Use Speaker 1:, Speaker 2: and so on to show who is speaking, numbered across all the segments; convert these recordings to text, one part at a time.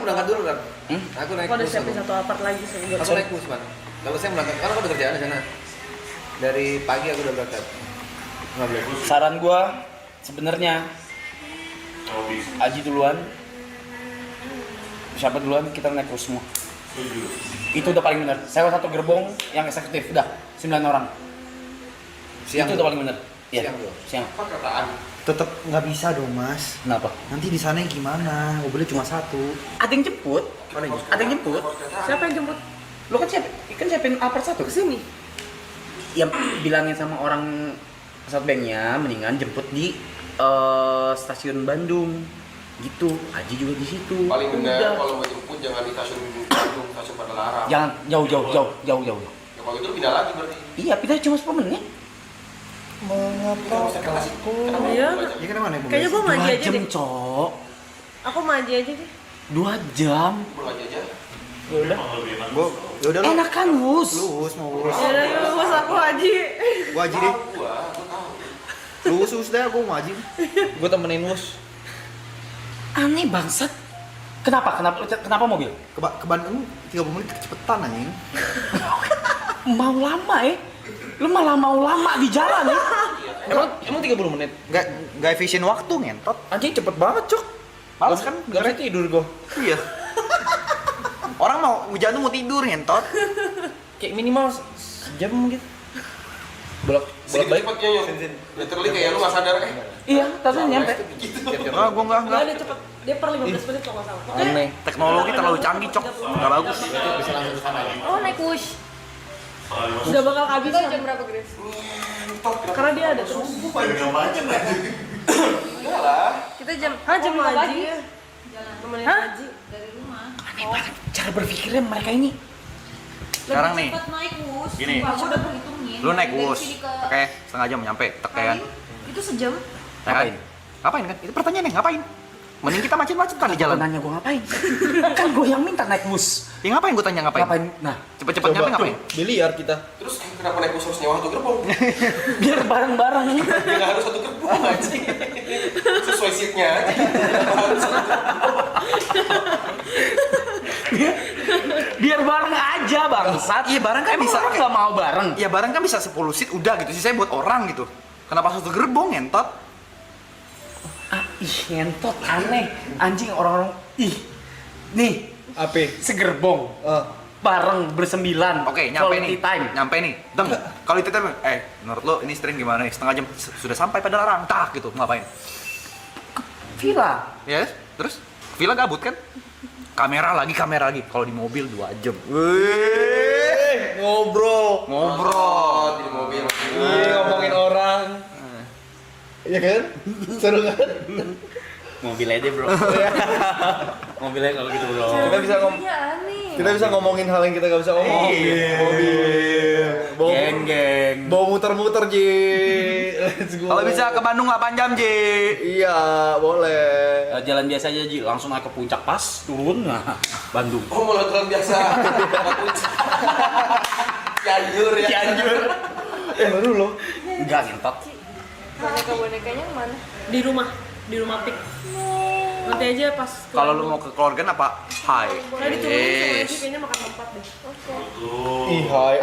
Speaker 1: berangkat dulu kan. Aku naik
Speaker 2: Aku ada
Speaker 1: bus.
Speaker 2: siapin satu apart lagi sih.
Speaker 1: Aku naik bus, Man. Kalau saya berangkat, karena aku ada kerjaan di sana. Dari pagi aku udah berangkat. Nggak boleh.
Speaker 3: Saran gua sebenarnya Aji duluan. Siapa duluan kita naik bus semua. Itu udah paling benar. Sewa satu gerbong yang eksekutif udah 9 orang.
Speaker 1: Siang
Speaker 3: Itu udah paling benar. Iya.
Speaker 1: Siang tuh.
Speaker 3: Siang.
Speaker 1: Apa kertaan?
Speaker 4: Tetep nggak bisa dong mas.
Speaker 3: Kenapa?
Speaker 4: Nanti di sana gimana? Mobilnya cuma satu.
Speaker 3: Ada yang jemput. Ada yang jemput.
Speaker 2: Siapa yang jemput?
Speaker 3: Lo kan siapin apart satu.
Speaker 2: Kesini.
Speaker 3: Ya bilangin sama orang pesawat banknya mendingan jemput di stasiun Bandung gitu. Aji juga di situ.
Speaker 1: Paling benar
Speaker 3: Udah.
Speaker 1: kalau mau jemput jangan di stasiun Bandung, stasiun Padalarang.
Speaker 3: Jangan jauh.
Speaker 1: Ya kalau itu pindah lagi berarti.
Speaker 3: Iya, pindah cuma 10 menit.
Speaker 4: Mengapa aku?
Speaker 2: Iya.
Speaker 4: Ya kan mana?
Speaker 2: Kayaknya gua maju
Speaker 3: 2
Speaker 2: aja
Speaker 3: jam,
Speaker 2: deh.
Speaker 3: Cok.
Speaker 2: Aku maju aja deh.
Speaker 3: 2 jam.
Speaker 1: Pulang aja.
Speaker 4: Ya udah. Gua ya udah lu.
Speaker 3: Enak kan, Wus?
Speaker 4: Lus mau lus.
Speaker 2: Ya udah yuk, bos aku Haji.
Speaker 4: Gua aja deh.
Speaker 1: Gua tahu.
Speaker 4: Lus deh aku mau aja.
Speaker 1: Gua temenin Mus.
Speaker 3: Aneh bangsat. Kenapa mobil?
Speaker 4: Ke Bandung 30 menit kecepetan anjing.
Speaker 3: Mau lama Lu malah mau lama di jalan ya?
Speaker 1: Emang 30 menit?
Speaker 4: Enggak efisien waktu ngentot.
Speaker 1: Anjing cepet banget, Cok.
Speaker 4: Males kan?
Speaker 1: Gak bisa tidur gua.
Speaker 4: Iya. Orang mau hujan tuh mau tidur ngentot.
Speaker 1: Kayak minimal sejam gitu. Bolak balik cepetnya ya. Literally kayak lu enggak sadar
Speaker 3: Iya, tapi nyampe.
Speaker 4: Enggak, gua enggak.
Speaker 2: Enggak ada cepet. Dia per 15 menit kalau nggak salah. Pokoknya
Speaker 1: Aneh.
Speaker 4: Teknologi terlalu canggih, Cok. Enggak bagus.
Speaker 1: Bisa langsung ke sana ya.
Speaker 2: oh naik wush. Udah bakal habis jam berapa, Grace? Karena dia ada terus.
Speaker 1: Enggak lah.
Speaker 2: Kita jam Haji. Temenin Haji.
Speaker 3: Aneh banget cara berpikirnya mereka ini.
Speaker 4: Sekarang nih,
Speaker 5: Cepat naik Wus.
Speaker 4: Gini.
Speaker 5: Aku udah perhitungin.
Speaker 4: lu naik
Speaker 5: Dari
Speaker 4: bus.
Speaker 5: sini ke
Speaker 4: Oke, setengah jam nyampe. Tek kan.
Speaker 5: Itu sejam.
Speaker 4: Ngapain? Ngapain kan? Itu pertanyaannya ngapain? Mending kita macet-macetan di jalan.
Speaker 3: Nanya gua ngapain? Kan gua yang minta naik bus.
Speaker 4: Ya ngapain gua tanya ngapain?
Speaker 3: Nah,
Speaker 4: Cepet-cepet nyampe ngapain?
Speaker 1: Biliar kita. Terus kenapa naik bus harus nyewa satu gerbong?
Speaker 3: biar bareng-bareng.
Speaker 1: Ya nggak harus satu gerbong aja. Sesuai seatnya aja. Harus satu gerbong.
Speaker 3: Biar bareng aja bangsat.
Speaker 4: Iya, bareng kan
Speaker 3: Emang
Speaker 4: bisa.
Speaker 3: orang nggak mau bareng.
Speaker 4: Ya barang kan bisa 10 seat udah gitu. Sisanya buat orang gitu. Kenapa satu gerbong ngentot?
Speaker 3: Ngentot aneh. Anjing orang-orang. Nih,
Speaker 1: Apa?
Speaker 3: segerbong. Bareng bersembilan.
Speaker 4: Oke, nyampe
Speaker 3: Quality
Speaker 4: nih.
Speaker 3: time.
Speaker 4: Nyampe nih. Deng. Kalau itu time, menurut lo ini stream gimana nih? Setengah jam sudah sampai pada larang. Tak gitu. Ngapain?
Speaker 3: Villa.
Speaker 4: Ya, terus villa gabut kan? Kamera lagi. Kalau di mobil 2 jam.
Speaker 1: Ngobrol.
Speaker 4: Ngobrol
Speaker 1: di mobil.
Speaker 6: Ngomongin orang. Iya kan? Seru kan?
Speaker 3: Mobil aja bro. Mobilnya kalau gitu bro.
Speaker 6: Kita bisa
Speaker 5: Iya aneh.
Speaker 6: kita bisa ngomongin hal yang kita gak bisa ngomongin. Mobil.
Speaker 3: Geng.
Speaker 6: Bawa muter-muter Ji. Let's go.
Speaker 4: Kalau bisa ke Bandung 8 jam, Ji.
Speaker 6: Iya, boleh.
Speaker 3: Jalan biasa aja Ji, langsung naik ke puncak pas turun nah Bandung.
Speaker 1: Oh mau jalan biasa. Cianjur ya.
Speaker 3: Cianjur.
Speaker 6: Baru loh.
Speaker 3: Enggak ngentot.
Speaker 2: Bonekanya mana? Di rumah Pik. Nanti aja pas
Speaker 4: Kalau lu mau ke keluarga apa? Hai.
Speaker 2: Saya diturunin sama Haji kayaknya makan tempat deh.
Speaker 6: Ih, hai.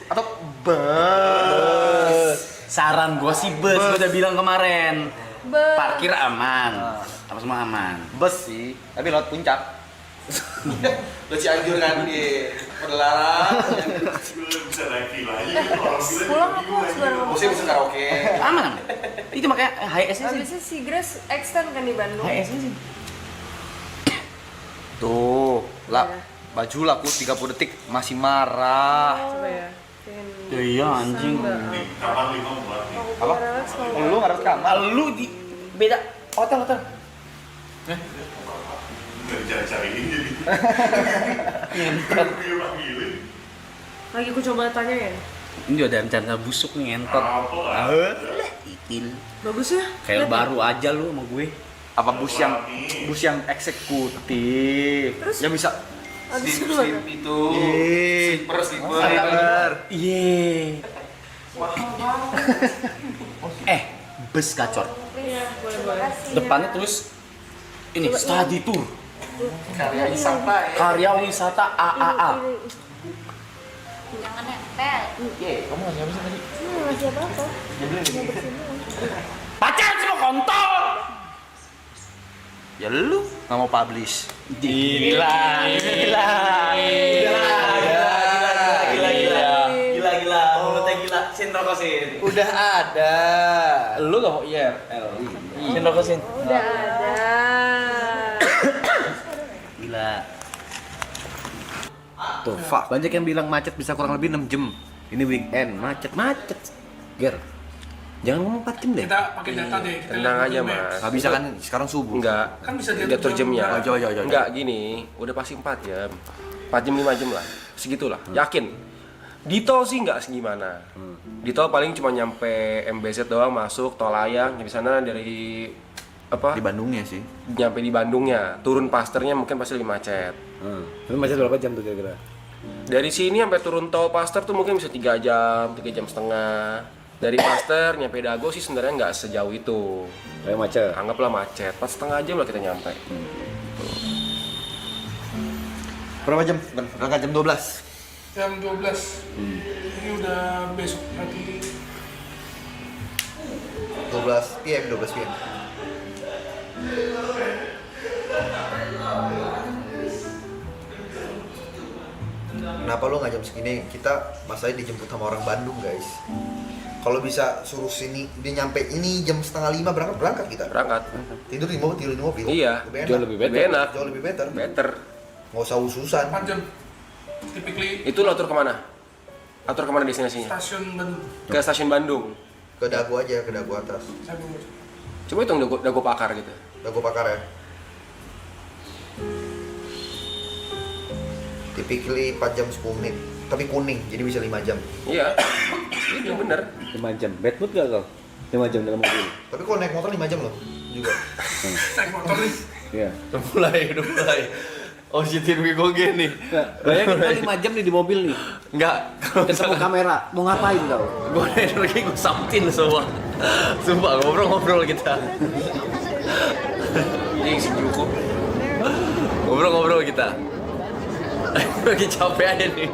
Speaker 4: Atau bus.
Speaker 3: Saran gua sih bus, gua udah bilang kemarin. Parkir aman. Apa semua aman.
Speaker 4: Bus sih, tapi lewat puncak.
Speaker 1: Lo Cianjur kan di Padalarang.
Speaker 7: Bisa naik villa aja.
Speaker 5: Pulang aku sebarang
Speaker 1: Bosnya bisa karaoke.
Speaker 3: Aman. Itu makanya HS-nya sih.
Speaker 2: Habisnya si Grace extend kan di Bandung.
Speaker 3: HS-nya sih.
Speaker 4: Tuh, lah baju laku 30 detik masih marah.
Speaker 2: Coba ya.
Speaker 3: Iya anjing.
Speaker 7: Kapan lima buat nih?
Speaker 4: Apa? Lu nggak dapat kamar?
Speaker 3: Lu di beda hotel.
Speaker 7: Nggak dicari-cariin jadi.
Speaker 3: Ngentot.
Speaker 2: Lagi aku coba tanya ya.
Speaker 3: Ini udah rencana busuk nih ngentot.
Speaker 7: Apa lah?
Speaker 3: Ikil.
Speaker 2: Bagus ya?
Speaker 3: Kayak
Speaker 2: Lihat ya?
Speaker 3: baru aja lu sama gue.
Speaker 4: Apa bus yang eksekutif?
Speaker 2: Terus?
Speaker 4: Yang bisa
Speaker 2: Habis itu
Speaker 1: Sleep
Speaker 2: gimana?
Speaker 1: itu.
Speaker 4: Ih,
Speaker 1: Sleeper.
Speaker 4: bener.
Speaker 3: Iya. Bus gacor.
Speaker 2: Iya, boleh.
Speaker 3: Depannya terus Ini study tour.
Speaker 1: Karya wisata ya.
Speaker 3: Karya wisata AAA.
Speaker 5: Jangan nempel.
Speaker 1: Kamu nggak siapa sih tadi?
Speaker 5: Masih apa-apa.
Speaker 3: Pacaran semua kontol.
Speaker 4: Ya lu nggak mau publish.
Speaker 3: Gila. Mulutnya gila. Sin rokok sin.
Speaker 1: Udah ada. Lu nggak mau IRL? Sin rokok sin.
Speaker 2: Udah ada.
Speaker 3: Gila.
Speaker 6: Tuh, banyak yang bilang macet bisa kurang lebih 6 jam. Ini weekend, macet. Ger. Jangan ngomong 4 jam deh.
Speaker 8: Kita pakai data deh. Kita
Speaker 9: Tenang
Speaker 8: lihat
Speaker 9: aja
Speaker 8: Google Maps.
Speaker 9: mas.
Speaker 4: Nggak bisa kan sekarang subuh.
Speaker 9: Enggak.
Speaker 8: Kan bisa diatur
Speaker 9: Diatur jamnya.
Speaker 8: jam.
Speaker 4: Jauh.
Speaker 9: Enggak gini. Udah pasti 4 jam. 4 jam 5 jam lah. Segitulah. Yakin. Di tol sih nggak segimana. Di tol paling cuma nyampe MBZ doang masuk tol layang. Di sana dari apa?
Speaker 4: Di Bandungnya sih.
Speaker 9: Nyampe di Bandungnya. Turun Pasternya mungkin pasti lebih macet.
Speaker 6: Tapi macet berapa jam tuh kira-kira?
Speaker 9: Dari sini sampai turun tol Paster tuh mungkin bisa 3 jam, 3 jam setengah. Dari Paster nyampe Dago sih sebenarnya nggak sejauh itu.
Speaker 6: Kayak macet.
Speaker 9: Anggaplah macet, 4,5 jam lah kita nyampe.
Speaker 4: Berapa jam? Berangkat jam 12.
Speaker 8: Jam 12. Ini udah besok nanti.
Speaker 4: 12 PM.
Speaker 10: Kenapa lu nggak jam segini? Kita masalahnya dijemput sama orang Bandung guys. Kalau bisa suruh sini, dia nyampe ini jam 4:30 berangkat kita.
Speaker 9: Berangkat.
Speaker 10: Tidur di mobil.
Speaker 9: Iya.
Speaker 6: Jauh lebih better.
Speaker 9: Lebih enak.
Speaker 10: Jauh lebih better.
Speaker 9: Better.
Speaker 10: Nggak usah ususan.
Speaker 8: 4 jam. Typically
Speaker 9: Itu lo atur kemana? Atur kemana destinasinya?
Speaker 8: stasiun Bandung.
Speaker 9: Ke stasiun Bandung.
Speaker 10: Ke Dago aja, ke Dago atas.
Speaker 8: Saya belum.
Speaker 9: Coba hitung dago pakar gitu.
Speaker 10: Dago Pakar ya. Typically 4 jam 10 menit. Tapi kuning, jadi bisa 5 jam.
Speaker 9: Iya. Itu bener.
Speaker 6: 5 jam. Bad mood gak kau? 5 jam dalam mobil.
Speaker 10: Tapi kalau naik motor 5 jam loh juga.
Speaker 8: Naik motor nih.
Speaker 6: Iya.
Speaker 1: Udah mulai. Oh shit, we go again nih.
Speaker 6: Bayangin kau 5 jam nih di mobil nih.
Speaker 1: Enggak.
Speaker 6: Ketemu kamera, mau ngapain kau?
Speaker 1: Gue energi gue samtin semua. Sumpah ngobrol kita. Ini si Juku. Ngobrol kita. Lagi capek aja nih.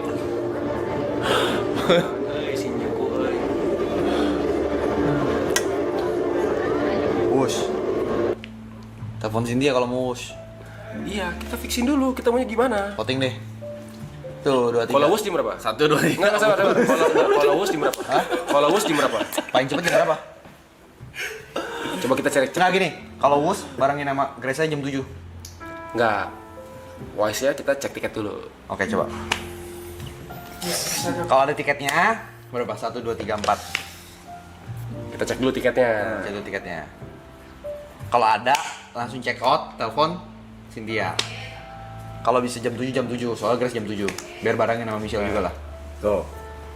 Speaker 1: Si Juku.
Speaker 4: Wush. Telepon Cindy ya kalau mau wush.
Speaker 9: Iya, kita fixin dulu. Kita maunya gimana?
Speaker 4: Voting deh. Tuh 2 3.
Speaker 9: Kalau Wus jam berapa?
Speaker 1: 1 2 3.
Speaker 9: Enggak sabar. Kalau Wus jam berapa? Kalau Wus jam berapa?
Speaker 4: Paling cepet jam berapa?
Speaker 9: Coba kita cek.
Speaker 4: Nah gini, kalau wush barengin sama Grace jam 7.
Speaker 9: Enggak. Wise ya kita cek tiket dulu.
Speaker 4: Oke, coba. Kalau ada tiketnya berapa? 1 2 3 4.
Speaker 9: Kita cek dulu tiketnya.
Speaker 4: Jatuh tiketnya. Kalau ada langsung check out, telepon Cynthia. Kalau bisa jam 7 soalnya Grace jam 7. Biar barengin sama Michelle juga lah.
Speaker 6: Tuh.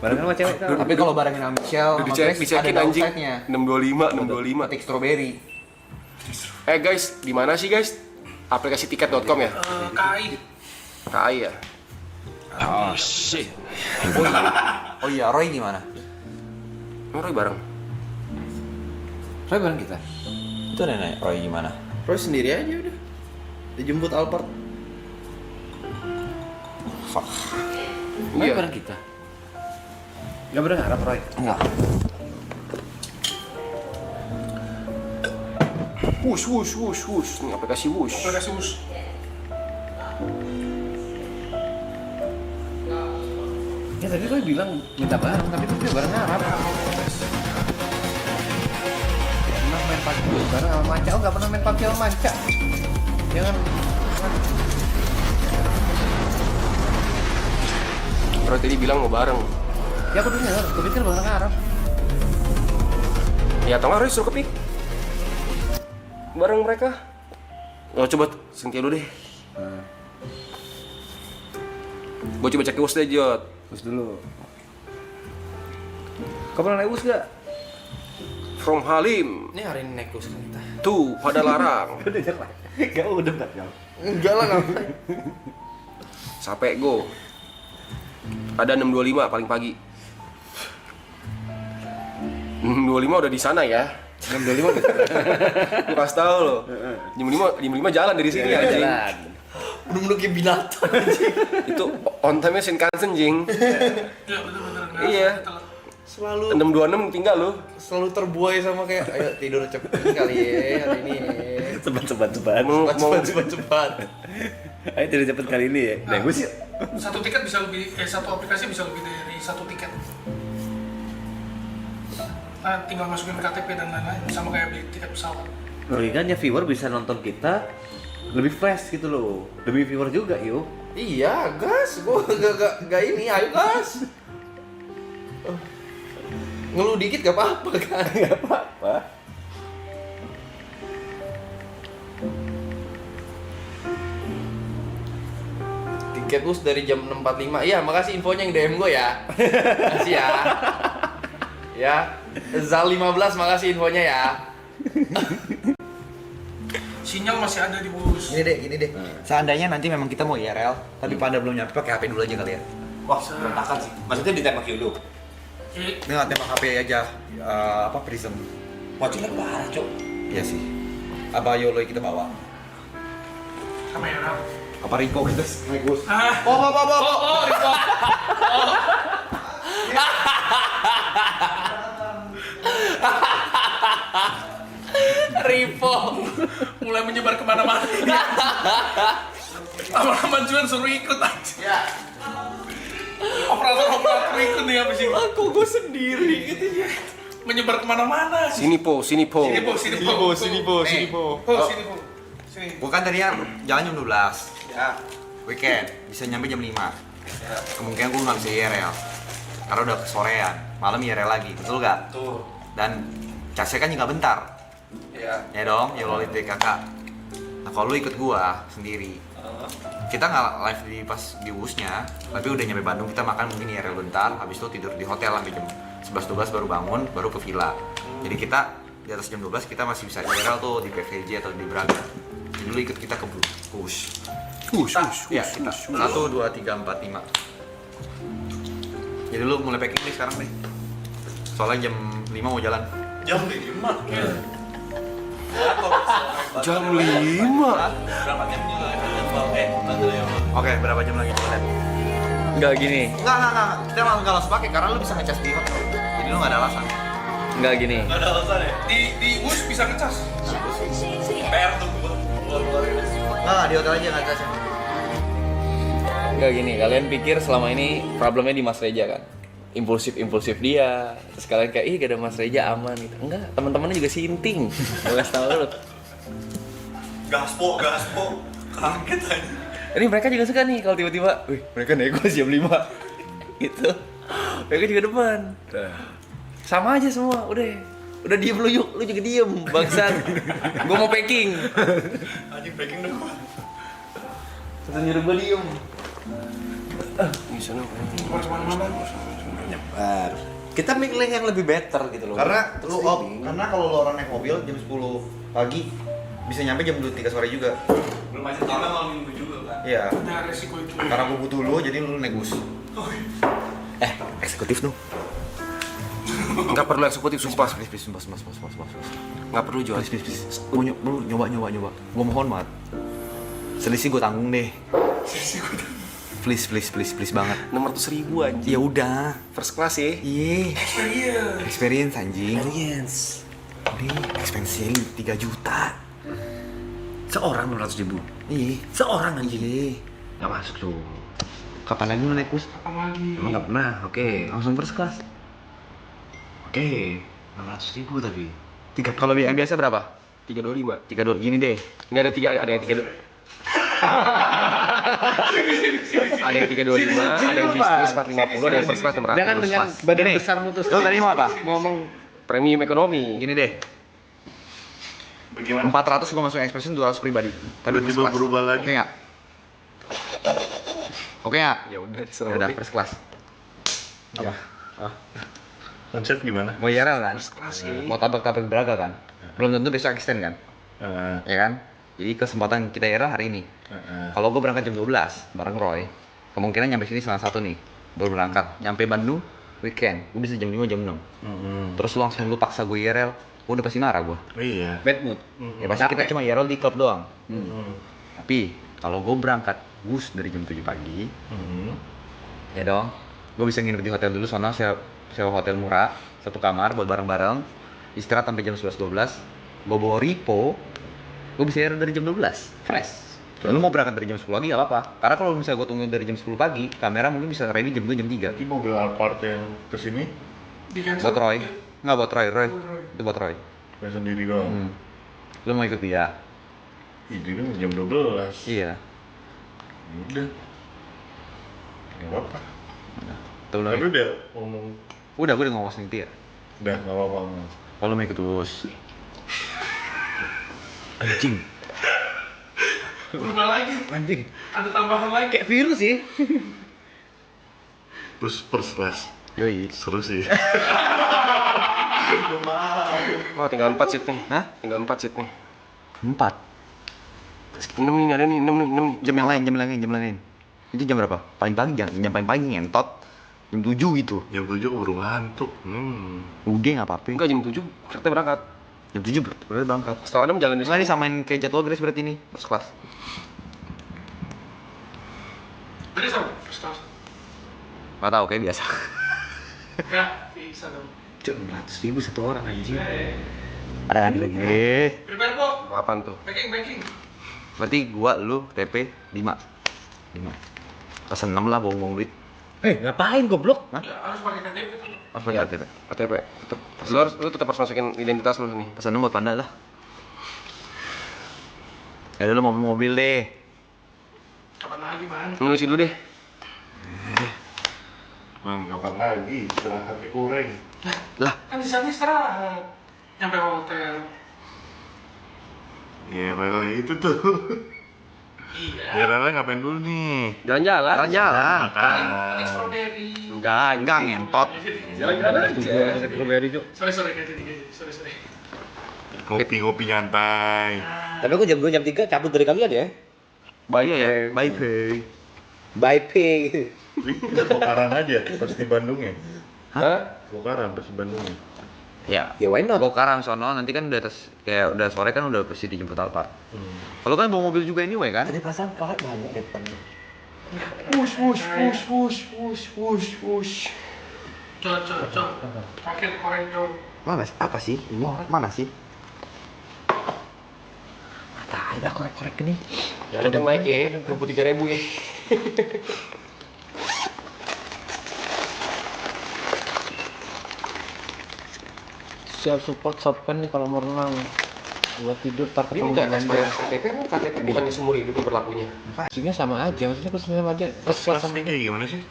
Speaker 6: Barengan sama cewek kau.
Speaker 4: Tapi kalau barengin sama Michelle,
Speaker 9: Udah
Speaker 4: sama
Speaker 9: dicek,
Speaker 4: Grace
Speaker 9: dicekin
Speaker 4: ada
Speaker 9: anjing.
Speaker 4: downside-nya.
Speaker 9: 625.
Speaker 4: Petik strawberry.
Speaker 9: Guys, di mana sih guys? Aplikasi tiket.com ya?
Speaker 8: KAI.
Speaker 9: KAI ya?
Speaker 4: Oh iya, Roy gimana?
Speaker 9: Roy bareng.
Speaker 6: Roy bareng kita.
Speaker 4: Itu ada nanya, Roy gimana?
Speaker 1: Roy sendiri aja udah. Dijemput Alphard.
Speaker 4: Fuck.
Speaker 6: Roy
Speaker 9: Iya.
Speaker 6: bareng kita. Gak berharap Roy.
Speaker 4: Enggak.
Speaker 9: Wush. Ini aplikasi Wush.
Speaker 8: Aplikasi Wus.
Speaker 6: Ya tadi Roy bilang minta bareng, tapi itu dia bareng Arab. Pernah main PUBG bareng sama Manca, oh gak pernah main PUBG sama Manca. Jangan.
Speaker 9: Roy tadi bilang mau bareng.
Speaker 6: Ya aku dengar, aku pikir bareng Arab.
Speaker 9: Ya atau nggak Roy suruh kepik bareng mereka. Oh coba Cynthia dulu deh. Gue coba cek Wus deh Jod.
Speaker 6: Terus dulu. Kau pernah naik bus gak?
Speaker 9: From Halim
Speaker 1: Ini hari ini naik bus kita.
Speaker 9: to Padalarang.
Speaker 6: Gak udah gak.
Speaker 1: Enggak lah ngapain.
Speaker 9: Sampai go. Ada 625 paling pagi. 625 udah di sana ya.
Speaker 6: 6.25 udah
Speaker 9: Gue kasih tau lo. Jam 5 jalan dari sini anjing.
Speaker 6: jalan.
Speaker 3: Bener-bener kayak binatang.
Speaker 9: Itu on time-nya Shinkansen jing.
Speaker 8: Iya bener-bener.
Speaker 9: Iya.
Speaker 10: Selalu
Speaker 9: 6.26 tinggal lo.
Speaker 10: selalu terbuai sama kayak ayo tidur cepet kali ya hari ini.
Speaker 6: Cepat.
Speaker 10: Cepat.
Speaker 6: Ayo tidak cepet kali ini ya. Nah, gue sih
Speaker 8: Satu tiket bisa lebih, satu aplikasi bisa lebih dari satu tiket. Nah, tinggal masukin KTP dan lain-lain, sama kayak beli tiket pesawat.
Speaker 6: logikanya viewer bisa nonton kita lebih fresh gitu loh. Demi viewer juga, yuk.
Speaker 10: Iya, gas. Gua gak ini, ayo gas. Ngeluh dikit gak apa-apa kan?
Speaker 6: Gak apa-apa.
Speaker 10: Tiket bus dari jam 6.45. Iya, makasih infonya yang DM gue ya. Makasih ya. Ya. Zal 15 makasih infonya ya.
Speaker 8: Sinyal masih ada di bus.
Speaker 10: Gini deh.
Speaker 4: Seandainya nanti memang kita mau IRL, tapi pada belum nyampe pakai HP dulu aja kali ya.
Speaker 6: Wah, berantakan sih. Maksudnya ditembak dulu.
Speaker 4: Ini nggak tembak HP aja, apa Prism.
Speaker 6: Wajibnya parah, Cok.
Speaker 4: Iya sih. Apa Yolo kita bawa?
Speaker 8: Kamera.
Speaker 4: Apa Rico kita naik bus?
Speaker 8: Ah,
Speaker 10: Rico.
Speaker 8: Ripo mulai menyebar kemana-mana. Lama-lama Juan suruh ikut aja.
Speaker 10: Ya.
Speaker 8: Operator ikut nih abis ini.
Speaker 10: Aku gue sendiri gitu ya.
Speaker 8: Menyebar kemana-mana.
Speaker 9: Sini po.
Speaker 8: Sini po. Sini po. Sini.
Speaker 4: Gua kan tadinya jalan jam 12.
Speaker 10: Ya.
Speaker 4: Weekend, bisa nyampe jam 5. Kemungkinan gua nggak bisa IRL. Karena udah kesorean. Malam IRL lagi, betul nggak?
Speaker 10: Tuh.
Speaker 4: Dan casnya kan juga bentar.
Speaker 10: Ya.
Speaker 4: Ya dong, Yolo dari kakak. Nah kalau lu ikut gua sendiri, kita nggak live di pas di busnya, tapi udah nyampe Bandung, kita makan mungkin IRL bentar, habis itu tidur di hotel sampai jam 11-12 baru bangun, baru ke villa. Jadi kita di atas jam 12 kita masih bisa IRL tuh di PVJ atau di Braga. Jadi lu ikut kita ke bus. Ya, kita 1, 2, 3, 4, 5. Jadi lu mulai packing nih sekarang deh. Soalnya jam 5 mau jalan.
Speaker 7: Jam 5.
Speaker 9: Jam 5.
Speaker 4: Oke, berapa jam lagi coba lihat?
Speaker 3: Enggak gini,
Speaker 4: Enggak. Kita nggak langsung pakai karena lu bisa ngecas di hotel. Jadi lu nggak ada alasan.
Speaker 3: enggak gini.
Speaker 8: Di bus bisa ngecas.
Speaker 4: Nggak, di hotel aja nggak ngecasnya.
Speaker 3: Enggak gini, kalian pikir selama ini problemnya di Mas Reja kan? Impulsif dia, terus kalian kayak ih gak ada Mas Reja aman gitu. Enggak, teman-temannya juga sinting. Gue kasih tau lu.
Speaker 7: Gaspo. Kaget aja.
Speaker 3: Ini mereka juga suka nih kalau tiba-tiba, wih mereka nego jam 5 gitu. Mereka juga depan. Sama aja semua, udah diem lu yuk, lu juga diem, bangsat. Gue mau packing.
Speaker 7: Anjing packing dong.
Speaker 3: Terus nyuruh gue diem.
Speaker 9: Di sana.
Speaker 6: Nyebar. Kita milih yang lebih better gitu loh.
Speaker 10: Karena kalau lu orang naik mobil jam 10 pagi bisa nyampe jam 3 sore juga.
Speaker 6: belum macet juga malam minggu juga kan.
Speaker 10: Iya.
Speaker 8: Ada resiko itu.
Speaker 10: Karena gua butuh lu jadi lu naik bus.
Speaker 4: Eksekutif nu.
Speaker 9: Enggak perlu eksekutif, sumpah.
Speaker 4: Please.
Speaker 9: Enggak perlu jual.
Speaker 4: Please. Lu nyoba. Gua mohon banget. Selisih gua tanggung deh. Please banget.
Speaker 9: 600.000 anjing.
Speaker 4: Ya udah.
Speaker 9: First class ya.
Speaker 4: Iya. Experience anjing.
Speaker 3: Experience.
Speaker 4: Ini expense 3 juta.
Speaker 6: Seorang 600.000.
Speaker 4: Iya.
Speaker 6: Seorang anjing.
Speaker 4: Iya.
Speaker 6: Nggak masuk tuh.
Speaker 4: Kapan lagi lu naik bus?
Speaker 8: Kapan lagi?
Speaker 6: Emang nggak pernah. Oke.
Speaker 4: Langsung first class.
Speaker 6: Oke. 600.000 tapi.
Speaker 4: Kalau yang biasa berapa?
Speaker 9: 325.
Speaker 4: 32 gini deh.
Speaker 9: Enggak ada yang 3. Ada yang 325, ada yang bisnis 450, ada yang first class 600.
Speaker 6: Jangan dengan badan besar mutus.
Speaker 4: Lu tadi mau apa?
Speaker 9: ngomong premium ekonomi.
Speaker 4: Gini deh.
Speaker 7: Bagaimana?
Speaker 4: 400 gua masuk expression, 200 pribadi. Tadi
Speaker 7: Tiba-tiba
Speaker 4: first class.
Speaker 7: berubah lagi.
Speaker 4: Oke nggak? Oke nggak?
Speaker 9: Ya udah
Speaker 4: Ya
Speaker 9: terserah.
Speaker 4: udah
Speaker 9: Udah.
Speaker 4: first class. Apa?
Speaker 7: Konsep gimana?
Speaker 4: Mau IRL kan?
Speaker 9: Class ya.
Speaker 4: Mau tabrak-tabrak Braga kan? Belum tentu besok extend kan? Ya kan? Jadi kesempatan kita IRL hari ini. Kalau gue berangkat jam 12 bareng Roy, kemungkinan nyampe sini setengah 1 nih. Baru berangkat. Nyampe Bandung weekend, gue bisa jam 5 jam 6. Terus lu langsung paksa gue IRL, udah pasti marah gua.
Speaker 7: Iya.
Speaker 6: Bad mood.
Speaker 4: Ya pasti kita cuma ya roll di klub doang. Tapi kalau gue berangkat bus dari jam 7 pagi, ya dong, gue bisa nginep di hotel dulu, sono sewa hotel murah, satu kamar buat bareng-bareng, istirahat sampai jam 11-12, gue bawa repo, gue bisa dari jam 12, fresh. Lu mau berangkat dari jam 10 pagi gak apa-apa, karena kalau misalnya gue tunggu dari jam 10 pagi, kamera mungkin bisa ready jam 2, jam 3.
Speaker 7: Tapi mobil Alphard yang kesini
Speaker 4: Buat Roy? Nggak buat Roy, itu buat Roy.
Speaker 7: kayak sendiri doang.
Speaker 4: Lu mau ikut dia?
Speaker 7: Ini kan jam 12.
Speaker 4: Iya.
Speaker 7: Udah. Gak apa-apa.
Speaker 4: Tuh
Speaker 7: Tapi
Speaker 4: lagi.
Speaker 7: udah ngomong.
Speaker 4: Udah, gue udah ngomong dia.
Speaker 7: Udah, gak apa-apa.
Speaker 4: Kalau mau ikut bus. Anjing.
Speaker 8: Berubah lagi.
Speaker 4: Anjing.
Speaker 8: Ada tambahan lagi.
Speaker 4: Kayak virus sih.
Speaker 7: Terus first class.
Speaker 4: Yoi.
Speaker 7: Seru sih.
Speaker 9: Oh, tinggal 4 seat nih.
Speaker 4: Hah?
Speaker 9: Tinggal 4 seat nih.
Speaker 4: 4.
Speaker 9: 6 nih, ada nih, 6 nih, 6 nih.
Speaker 4: Jam yang lain. Itu jam berapa? Paling pagi, jam paling pagi ngentot. Jam 7 gitu.
Speaker 7: Jam 7 keburu ngantuk.
Speaker 4: Udah nggak apa-apa.
Speaker 9: Enggak, jam 7 kita berangkat.
Speaker 4: Jam 7 berarti berangkat.
Speaker 9: Setelah 6 jalan di
Speaker 4: Nggak, ini samain kayak jadwal Grace berarti ini. First class.
Speaker 8: Jadi sama, first class.
Speaker 4: Nggak tahu, kayak biasa.
Speaker 8: Ya, bisa dong.
Speaker 6: Cuk, 600.000 satu orang anjing.
Speaker 4: Ada kan lagi.
Speaker 8: Prepare kok.
Speaker 9: Apaan tuh?
Speaker 8: Banking.
Speaker 4: Berarti gua, lu, TP 5. Pesan 6 lah, bohong duit.
Speaker 6: Ngapain goblok?
Speaker 8: Ya, harus pakai KTP tuh.
Speaker 4: Apa ya TP?
Speaker 9: KTP. Lu tetap harus masukin identitas lu nih.
Speaker 4: Pesan 6 buat Panda lah. Ya udah, lu mau mobil deh.
Speaker 8: Kapan lagi, Man?
Speaker 9: Nulisin dulu deh.
Speaker 7: Man, kapan lagi? Istirahat kurang.
Speaker 8: Kan di sana istirahat. Nyampe hotel.
Speaker 7: Ya, kayak itu tuh.
Speaker 8: Iya.
Speaker 7: Ya, Rara ngapain dulu nih?
Speaker 9: Jalan-jalan.
Speaker 4: Jalan.
Speaker 7: Makan.
Speaker 8: Strawberry.
Speaker 4: Enggak ngentot.
Speaker 9: Jalan-jalan aja.
Speaker 6: Strawberry, Cuk.
Speaker 8: Sorry, kayak tadi. Sorry.
Speaker 7: Ngopi-ngopi nyantai.
Speaker 6: Tapi aku jam 2 jam 3 cabut dari kalian ya.
Speaker 9: Bahaya ya.
Speaker 4: Bye, Pei.
Speaker 6: Bye pay.
Speaker 7: Bokaran aja, pas di Bandung ya?
Speaker 9: Hah?
Speaker 7: Bokaran pas di Bandung ya?
Speaker 4: Ya,
Speaker 6: Ya why not?
Speaker 4: bawa karang sono, nanti kan udah kayak udah sore kan udah pasti dijemput Alphard. Kalau kan bawa mobil juga anyway kan?
Speaker 6: Tadi perasaan Pak banyak depan.
Speaker 8: Cok. Pakai koridor.
Speaker 4: Mana? Apa sih? Ini mana sih?
Speaker 6: Tak ada korek-korek ini.
Speaker 9: Ya ada yang naik ya, 23.000 ya.
Speaker 6: Siap support shotgun nih kalau mau renang. Buat tidur tar
Speaker 9: Dia
Speaker 6: ketemu
Speaker 9: minta
Speaker 6: dengan
Speaker 9: expired KTP kan KTP bukannya seumur hidup berlakunya.
Speaker 6: maksudnya sama aja, maksudnya aku sama aja.
Speaker 7: First class nih kayak gimana sih?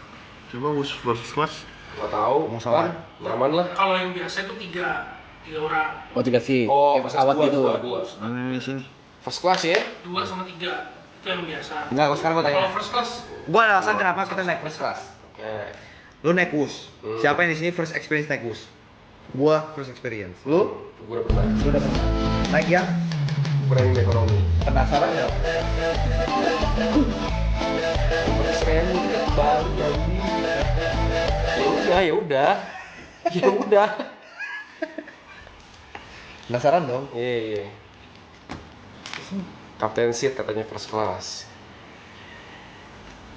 Speaker 7: Coba bus first class.
Speaker 9: Gak tahu.
Speaker 4: Mau sama?
Speaker 9: Nyaman lah.
Speaker 8: Kalau yang biasa itu tiga orang.
Speaker 6: Oh dikasih
Speaker 9: Oh,
Speaker 6: kayak pesawat
Speaker 9: dua,
Speaker 6: gitu.
Speaker 9: dua.
Speaker 4: Mana di sini?
Speaker 9: First class ya?
Speaker 8: 2 sama 3. Itu yang biasa.
Speaker 4: Enggak, sekarang gua tanya.
Speaker 8: Kalau first class,
Speaker 4: Gua ada alasan kenapa kita naik first class.
Speaker 9: Oke.
Speaker 4: Lu naik bus. Siapa yang di sini first experience naik bus? Gua first experience. Lu
Speaker 9: Gue udah pernah.
Speaker 4: udah pernah naik ya?
Speaker 9: Kurang ekonomi.
Speaker 4: Penasaran ya?
Speaker 9: Keren tiket baru jadi. Ya udah.
Speaker 4: Penasaran dong?
Speaker 9: Iya. Kapten seat katanya first class.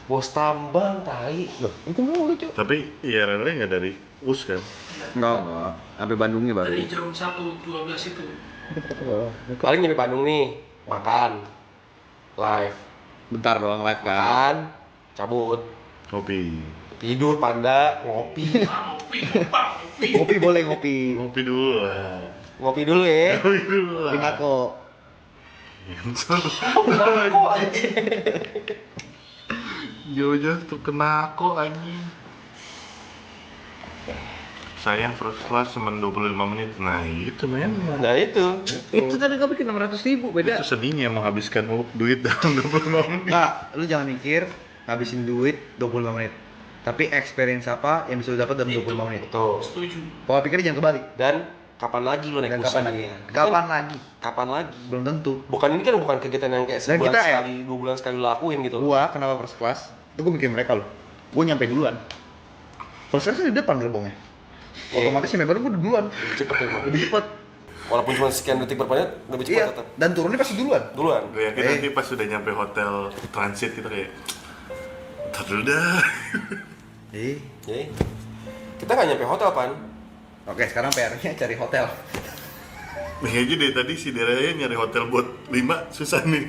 Speaker 9: Bos tambang tai.
Speaker 4: Loh, itu mulu lucu.
Speaker 7: Tapi ya Rara nggak dari US kan?
Speaker 4: Enggak. Sampai Bandungnya baru.
Speaker 8: dari jam 1.12 itu.
Speaker 9: Paling nyampe Bandung nih, makan. Live.
Speaker 4: Bentar doang live kan.
Speaker 9: Makan, cabut.
Speaker 7: Ngopi.
Speaker 9: Tidur panda, ngopi.
Speaker 4: Ngopi boleh ngopi.
Speaker 7: Ngopi dulu lah.
Speaker 9: Ngopi dulu ya.
Speaker 7: Ngopi dulu lah.
Speaker 4: Lima kok.
Speaker 7: Jauh-jauh tuh kena kok anjing. Sayang first class cuma 25 menit. Nah itu men.
Speaker 9: Nah itu.
Speaker 6: Itu tadi kau bikin 600.000 beda.
Speaker 7: Itu sedihnya menghabiskan duit dalam 25 menit.
Speaker 4: Nah, lu jangan mikir ngabisin duit 25 menit. Tapi experience apa yang bisa lu dapat dalam 25 menit?
Speaker 9: Tuh.
Speaker 8: Setuju.
Speaker 4: Pola pikirnya jangan kebalik.
Speaker 9: Dan kapan lagi lo naik
Speaker 4: Dan
Speaker 9: bus
Speaker 4: kapan
Speaker 9: lagi?
Speaker 4: lagi? Kapan lagi?
Speaker 9: Kapan lagi?
Speaker 4: Belum tentu.
Speaker 9: Bukan ini kan bukan kegiatan yang kayak
Speaker 4: Dan
Speaker 9: sebulan
Speaker 4: kita,
Speaker 9: sekali, 2 bulan sekali lo lakuin gitu.
Speaker 4: Gua kenapa first class? Itu gua mikir mereka loh. Gua nyampe duluan. First class kan di depan gerbongnya. Otomatis nyampe baru gua duluan.
Speaker 9: Cepet ya, Bang.
Speaker 4: Lebih cepet.
Speaker 9: Walaupun cuma sekian detik per menit, lebih cepat
Speaker 3: Iya,
Speaker 9: tetap.
Speaker 3: dan turunnya pasti duluan.
Speaker 9: Duluan.
Speaker 7: Gue yakin nanti pas sudah nyampe hotel transit kita kayak ntar dulu dah.
Speaker 9: Jadi, kita nggak nyampe hotel, Pan.
Speaker 3: Oke, sekarang PR-nya cari hotel.
Speaker 7: Nih aja deh tadi si Deraya nyari hotel buat 5 susah nih.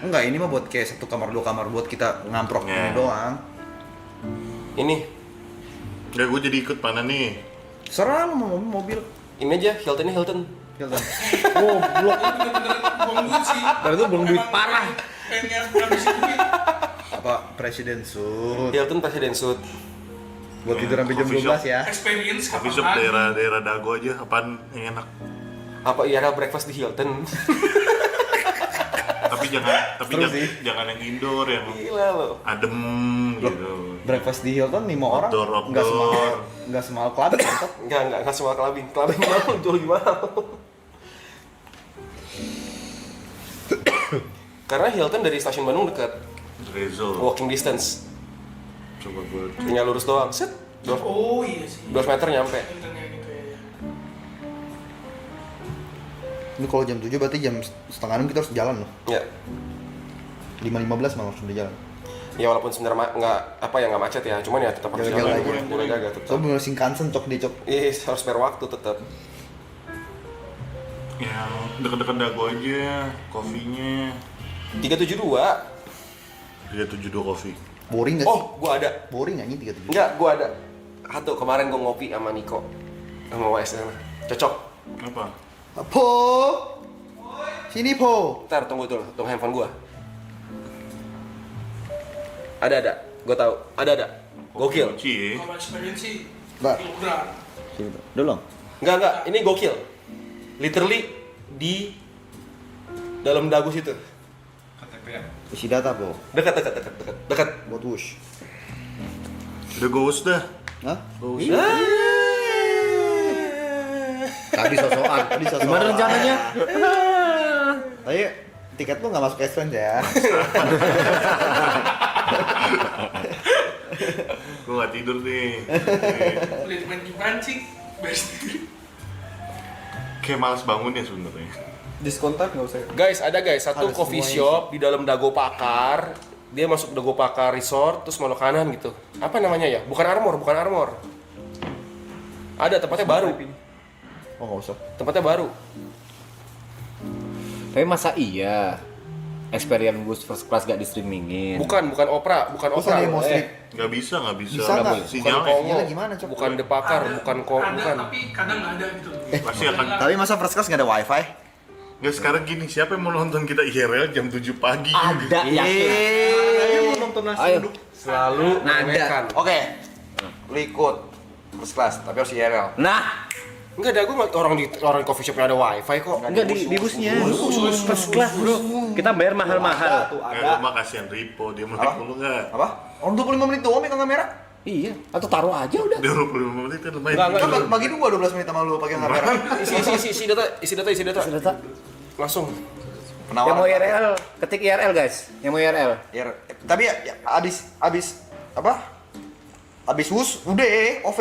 Speaker 3: Enggak, ini mah buat kayak 1 kamar 2 kamar buat kita ngamprok
Speaker 7: Ya.
Speaker 3: ini doang.
Speaker 9: Ini,
Speaker 7: Enggak, gue jadi ikut mana nih?
Speaker 3: Serah lu mau mobil.
Speaker 9: ini aja, Hilton.
Speaker 3: Hilton.
Speaker 8: Bener-bener buang duit sih.
Speaker 6: Berarti itu buang duit parah.
Speaker 8: Pengen ngabisin duit.
Speaker 3: Apa Presiden Suit.
Speaker 9: Hilton President Suite.
Speaker 3: Buat tidur sampai jam
Speaker 7: Coffee
Speaker 3: 12 ya.
Speaker 8: Experience
Speaker 7: Coffee
Speaker 8: kapan
Speaker 7: shop
Speaker 8: lagi?
Speaker 7: daerah Dago aja, apaan yang enak?
Speaker 9: Apa IRL breakfast di Hilton?
Speaker 7: Tapi jangan yang indoor, yang
Speaker 9: Gila lo.
Speaker 7: adem gitu.
Speaker 3: Breakfast di Hilton 5 orang.
Speaker 7: Outdoor.
Speaker 3: Enggak semua club tetap.
Speaker 9: Enggak semua clubbing. Clubbing mahal, jual lebih mahal. Karena Hilton dari stasiun Bandung dekat,
Speaker 7: Rezo.
Speaker 9: walking distance.
Speaker 7: Coba gue.
Speaker 9: Tinggal lurus doang. Set. 2
Speaker 8: Oh iya sih.
Speaker 9: meter nyampe.
Speaker 8: Internet gitu ya.
Speaker 3: Ini kalau jam 7 berarti jam setengah 6 kita harus jalan loh.
Speaker 9: Ya.
Speaker 3: 5.15 malah harus udah jalan.
Speaker 9: Ya walaupun sebenarnya nggak macet ya, cuman ya tetap harus
Speaker 3: Jaga-jaga
Speaker 9: jalan.
Speaker 3: aja.
Speaker 9: Jaga tetap.
Speaker 3: So bener Shinkansen cok di cok.
Speaker 9: Harus spare waktu tetap.
Speaker 7: Yang deket-deket Dago aja, kopinya
Speaker 9: 372.
Speaker 7: 372 kopi.
Speaker 3: Boring gak sih?
Speaker 9: Oh, gua ada.
Speaker 3: Boring gak nih 37?
Speaker 9: Enggak, gua ada. Satu kemarin gua ngopi sama Niko. Sama WS sana. Cocok.
Speaker 7: Apa?
Speaker 3: Po. Sini Po.
Speaker 9: Ntar tunggu handphone gua. Ada. Gua tahu. Ada. Gokil.
Speaker 7: Cie.
Speaker 8: Kalau experience sih
Speaker 3: Mbak.
Speaker 8: kilogram.
Speaker 3: Dulu.
Speaker 9: Enggak, ini gokil. Literally di dalam dagu situ.
Speaker 3: Isi data Po.
Speaker 9: Dekat.
Speaker 3: Buat wush.
Speaker 7: Udah ghost dah.
Speaker 3: Hah?
Speaker 7: Ghost.
Speaker 3: Tadi sosokan.
Speaker 6: Gimana rencananya?
Speaker 3: Ayo, tiket lu nggak masuk Express ya?
Speaker 7: Gue gak tidur nih.
Speaker 8: Lihat main di pancing. Best.
Speaker 7: Kayak males bangun ya sebenarnya.
Speaker 6: Diskon tag nggak usah.
Speaker 9: Guys, ada satu
Speaker 3: Ada
Speaker 9: coffee
Speaker 3: semuanya
Speaker 9: shop di dalam Dago Pakar. Dia masuk Dago Pakar Resort terus belok kanan gitu. Apa namanya ya? Bukan Armor. Ada tempatnya baru.
Speaker 3: Oh nggak usah.
Speaker 9: Tempatnya baru.
Speaker 6: Tapi masa iya experience bus first class gak di streamingin?
Speaker 9: Bukan Opera.
Speaker 3: Terus ada yang mau strip.
Speaker 7: Gak bisa.
Speaker 3: Bisa nggak?
Speaker 7: Sinyalnya.
Speaker 9: Kongo.
Speaker 3: Sinyalnya gimana, Cok?
Speaker 9: Bukan The Pakar, bukan
Speaker 8: Ada tapi kadang nggak ada gitu.
Speaker 7: Pasti akan.
Speaker 3: Tapi masa first class nggak ada wifi?
Speaker 7: Nggak, sekarang gini, siapa yang mau nonton kita IRL jam 7 pagi?
Speaker 6: Ada, yakin.
Speaker 3: Ayo mau nonton nasi
Speaker 6: Ayo.
Speaker 3: uduk.
Speaker 9: selalu meremehkan.
Speaker 4: Oke, lu ikut first class, tapi harus IRL.
Speaker 6: Nah,
Speaker 9: Enggak ada, gue orang di coffee shopnya ada wifi kok.
Speaker 6: enggak di busnya. First class, bro. Kita bayar mahal-mahal.
Speaker 7: Nggak, mah kasihan Ripo, dia melek mulu nggak?
Speaker 3: Apa? Orang 25 menit doang megang kamera.
Speaker 6: Iya, atau taruh aja udah.
Speaker 7: Dia 25 menit kan lumayan.
Speaker 9: Nggak,
Speaker 3: Coba bagi dua 12 menit sama lu pakai kamera.
Speaker 9: Isi data.
Speaker 6: Data.
Speaker 9: Langsung.
Speaker 6: Yang mau IRL, ketik IRL guys. Yang mau IRL.
Speaker 3: Tapi ya abis apa? Abis wus udah OV.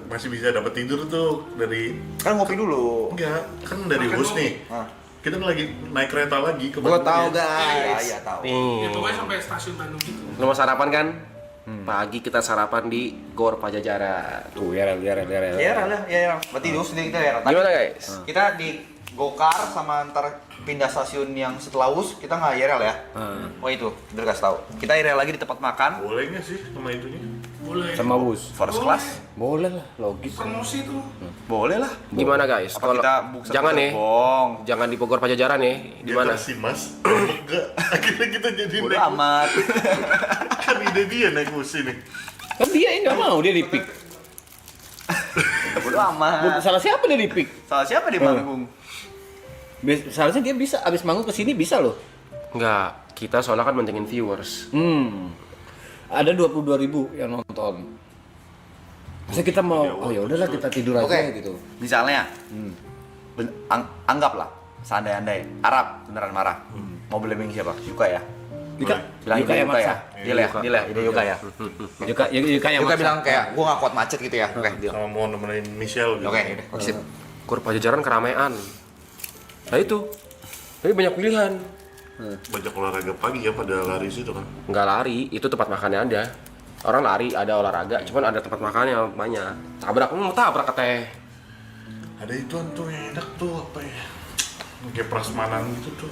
Speaker 7: Masih bisa dapat tidur tuh dari.
Speaker 3: Kan ngopi dulu.
Speaker 7: Enggak, kan dari
Speaker 8: Makan
Speaker 7: bus
Speaker 8: dulu.
Speaker 7: nih.
Speaker 3: Ah.
Speaker 7: Kita lagi naik kereta lagi ke
Speaker 6: Gua
Speaker 7: Bandung
Speaker 6: tahu
Speaker 7: ya.
Speaker 6: guys.
Speaker 3: Iya tahu.
Speaker 8: Ya
Speaker 9: Nih.
Speaker 8: pokoknya sampai stasiun Bandung gitu.
Speaker 9: Lu mau sarapan kan? Pagi kita sarapan di Gor Pajajaran.
Speaker 6: Tuh IRL.
Speaker 3: Ya. Berarti dulu sendiri kita ya.
Speaker 9: Gimana guys?
Speaker 3: Kita di Gokar sama antar pindah stasiun yang setelah US kita nggak IRL ya. Oh itu, udah kasih tahu. Kita IRL lagi di tempat makan.
Speaker 7: Boleh nggak sih sama itunya?
Speaker 8: Boleh.
Speaker 6: Sama bus.
Speaker 3: First class.
Speaker 6: Boleh lah, logis.
Speaker 8: Promosi tuh.
Speaker 3: Boleh lah.
Speaker 9: Gimana guys?
Speaker 3: Apa kita book satu
Speaker 9: jangan nih.
Speaker 3: gerbong?
Speaker 9: Jangan di Bogor Pajajaran nih. Di
Speaker 7: Dia
Speaker 9: mana?
Speaker 7: kasih mas. Enggak. Akhirnya kita jadi
Speaker 3: Bodo
Speaker 7: naik.
Speaker 3: amat.
Speaker 7: Kan ide dia naik bus ini.
Speaker 6: Kan dia nggak mau, dia di pick.
Speaker 3: Bodo amat.
Speaker 6: Salah siapa dia di pick?
Speaker 3: Salah siapa di panggung?
Speaker 6: Seharusnya dia bisa, abis manggung kesini bisa loh.
Speaker 9: Enggak, kita soalnya kan mentingin viewers.
Speaker 6: Ada 22.000 yang nonton. Masa kita mau, oh ya udahlah kita tidur aja
Speaker 3: Oke.
Speaker 6: gitu.
Speaker 3: Misalnya, anggaplah seandai-andai Arab beneran marah. Mau blaming siapa? Yuka ya.
Speaker 6: Yuka,
Speaker 3: Bilang
Speaker 6: Yuka
Speaker 3: ide
Speaker 6: yang
Speaker 3: Yuka ya.
Speaker 6: maksa.
Speaker 3: Deal ya, ide Yuka ya.
Speaker 6: Yuka yang
Speaker 3: Yuka
Speaker 6: maksa.
Speaker 3: bilang kayak gua nggak kuat macet gitu ya. Oke, deal.
Speaker 7: Sama mau nemenin Michelle gitu.
Speaker 3: Oke, udah. Sip.
Speaker 9: Gor Pajajaran keramaian. Nah itu, tapi banyak pilihan.
Speaker 7: Banyak olahraga pagi ya pada lari situ kan.
Speaker 9: Nggak lari, itu tempat makannya ada. Orang lari ada olahraga, cuman ada tempat makannya banyak. Tabrak, mau tabrak katanya.
Speaker 7: Ada ituan tuh yang enak tuh apa ya? Kayak prasmanan gitu tuh.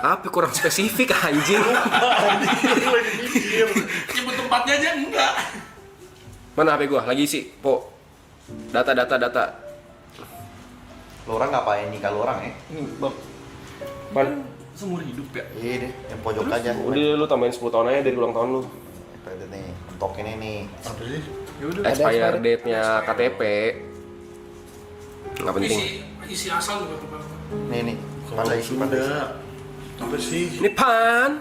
Speaker 9: Apa kurang spesifik anjing?
Speaker 8: Nyebut tempatnya aja enggak.
Speaker 9: Mana HP gua? Lagi isi, Po. Data.
Speaker 4: Lo orang ngapain nikah lo orang ya?
Speaker 8: Seumur hidup ya.
Speaker 4: Iya deh, yang pojok aja.
Speaker 9: Udah lu tambahin 10 tahun aja dari ulang tahun lu.
Speaker 4: Itu nih, untuk ini nih.
Speaker 7: Apa sih?
Speaker 9: Expire date-nya KTP. Nggak penting.
Speaker 8: Isi asal juga kemarin.
Speaker 4: Nih,
Speaker 7: Kalau
Speaker 4: pada isi pada isi.
Speaker 7: Sunda, apa sih?
Speaker 9: Ini pan.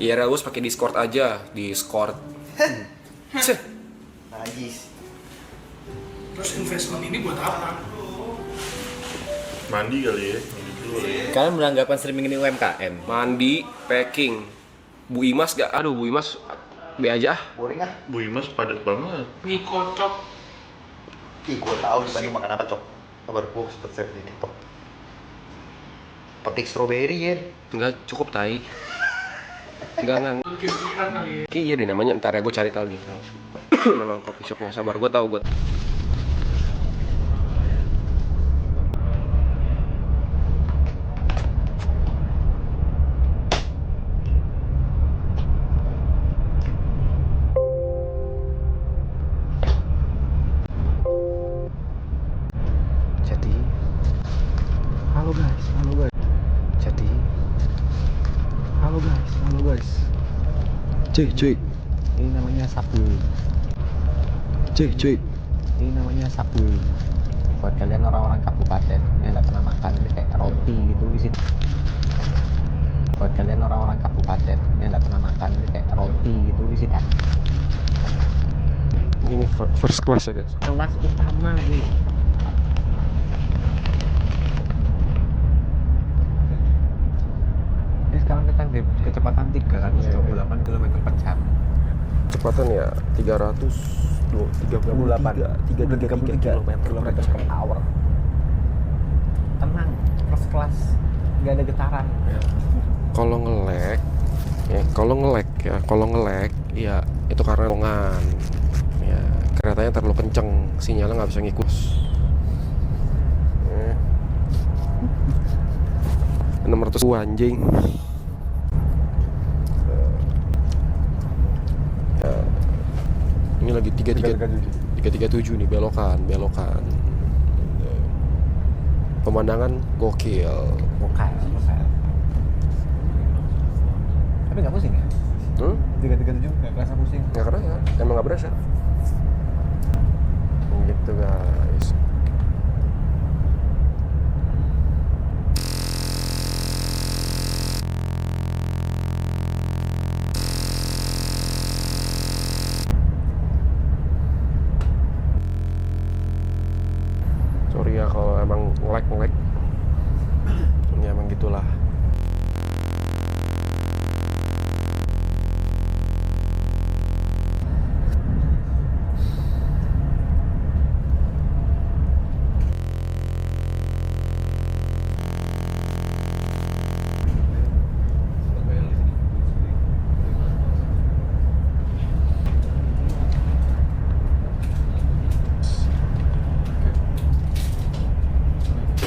Speaker 9: Iya, Raus pakai Discord aja, Discord. Cih.
Speaker 4: Najis.
Speaker 8: Terus investment ini buat apa?
Speaker 7: Mandi kali ya. Mandi dulu kali ya.
Speaker 6: Kalian beranggapan streaming ini UMKM?
Speaker 9: Mandi, packing. Bu Imas gak? Aduh, Bu Imas B aja ah.
Speaker 4: Boring ah.
Speaker 7: Bu Imas padat banget.
Speaker 8: Mie kocok.
Speaker 4: Ih, gue tahu di Bandung makan apa, Cok. Kabar gue sempet share di TikTok. Petik strawberry ya.
Speaker 9: Enggak cukup tai. Enggak.
Speaker 8: Kira-kira kali ya.
Speaker 9: Iya deh namanya, ntar ya gue cari tahu gitu. Memang coffee shopnya, sabar gue tahu gue.
Speaker 6: Jadi, halo guys. Jadi, halo guys. Cuy. Ini namanya sapu. Cuy. Ini namanya sapu. Buat kalian orang-orang kabupaten yang nggak pernah makan ini kayak roti gitu isi. Buat kalian orang-orang kabupaten yang nggak pernah makan ini kayak roti gitu isi.
Speaker 9: Ini first class ya guys.
Speaker 6: Kelas utama nih. Ini sekarang kita di kecepatan 328 km per jam.
Speaker 9: Kecepatan ya 333 km per hour.
Speaker 6: Tenang, first class, nggak ada getaran.
Speaker 9: Kalau ngelek ya itu karena longan. Ya, keretanya terlalu kenceng, sinyalnya nggak bisa ngikut. 600 anjing. Ya, ini lagi 337 nih belokan. Pemandangan gokil.
Speaker 6: Vokal. Tapi nggak pusing ya? 337 nggak kerasa pusing.
Speaker 9: Nggak kerasa, emang nggak berasa. Gitu guys. Sorry ya kalau emang nge-lag. Ya emang gitulah.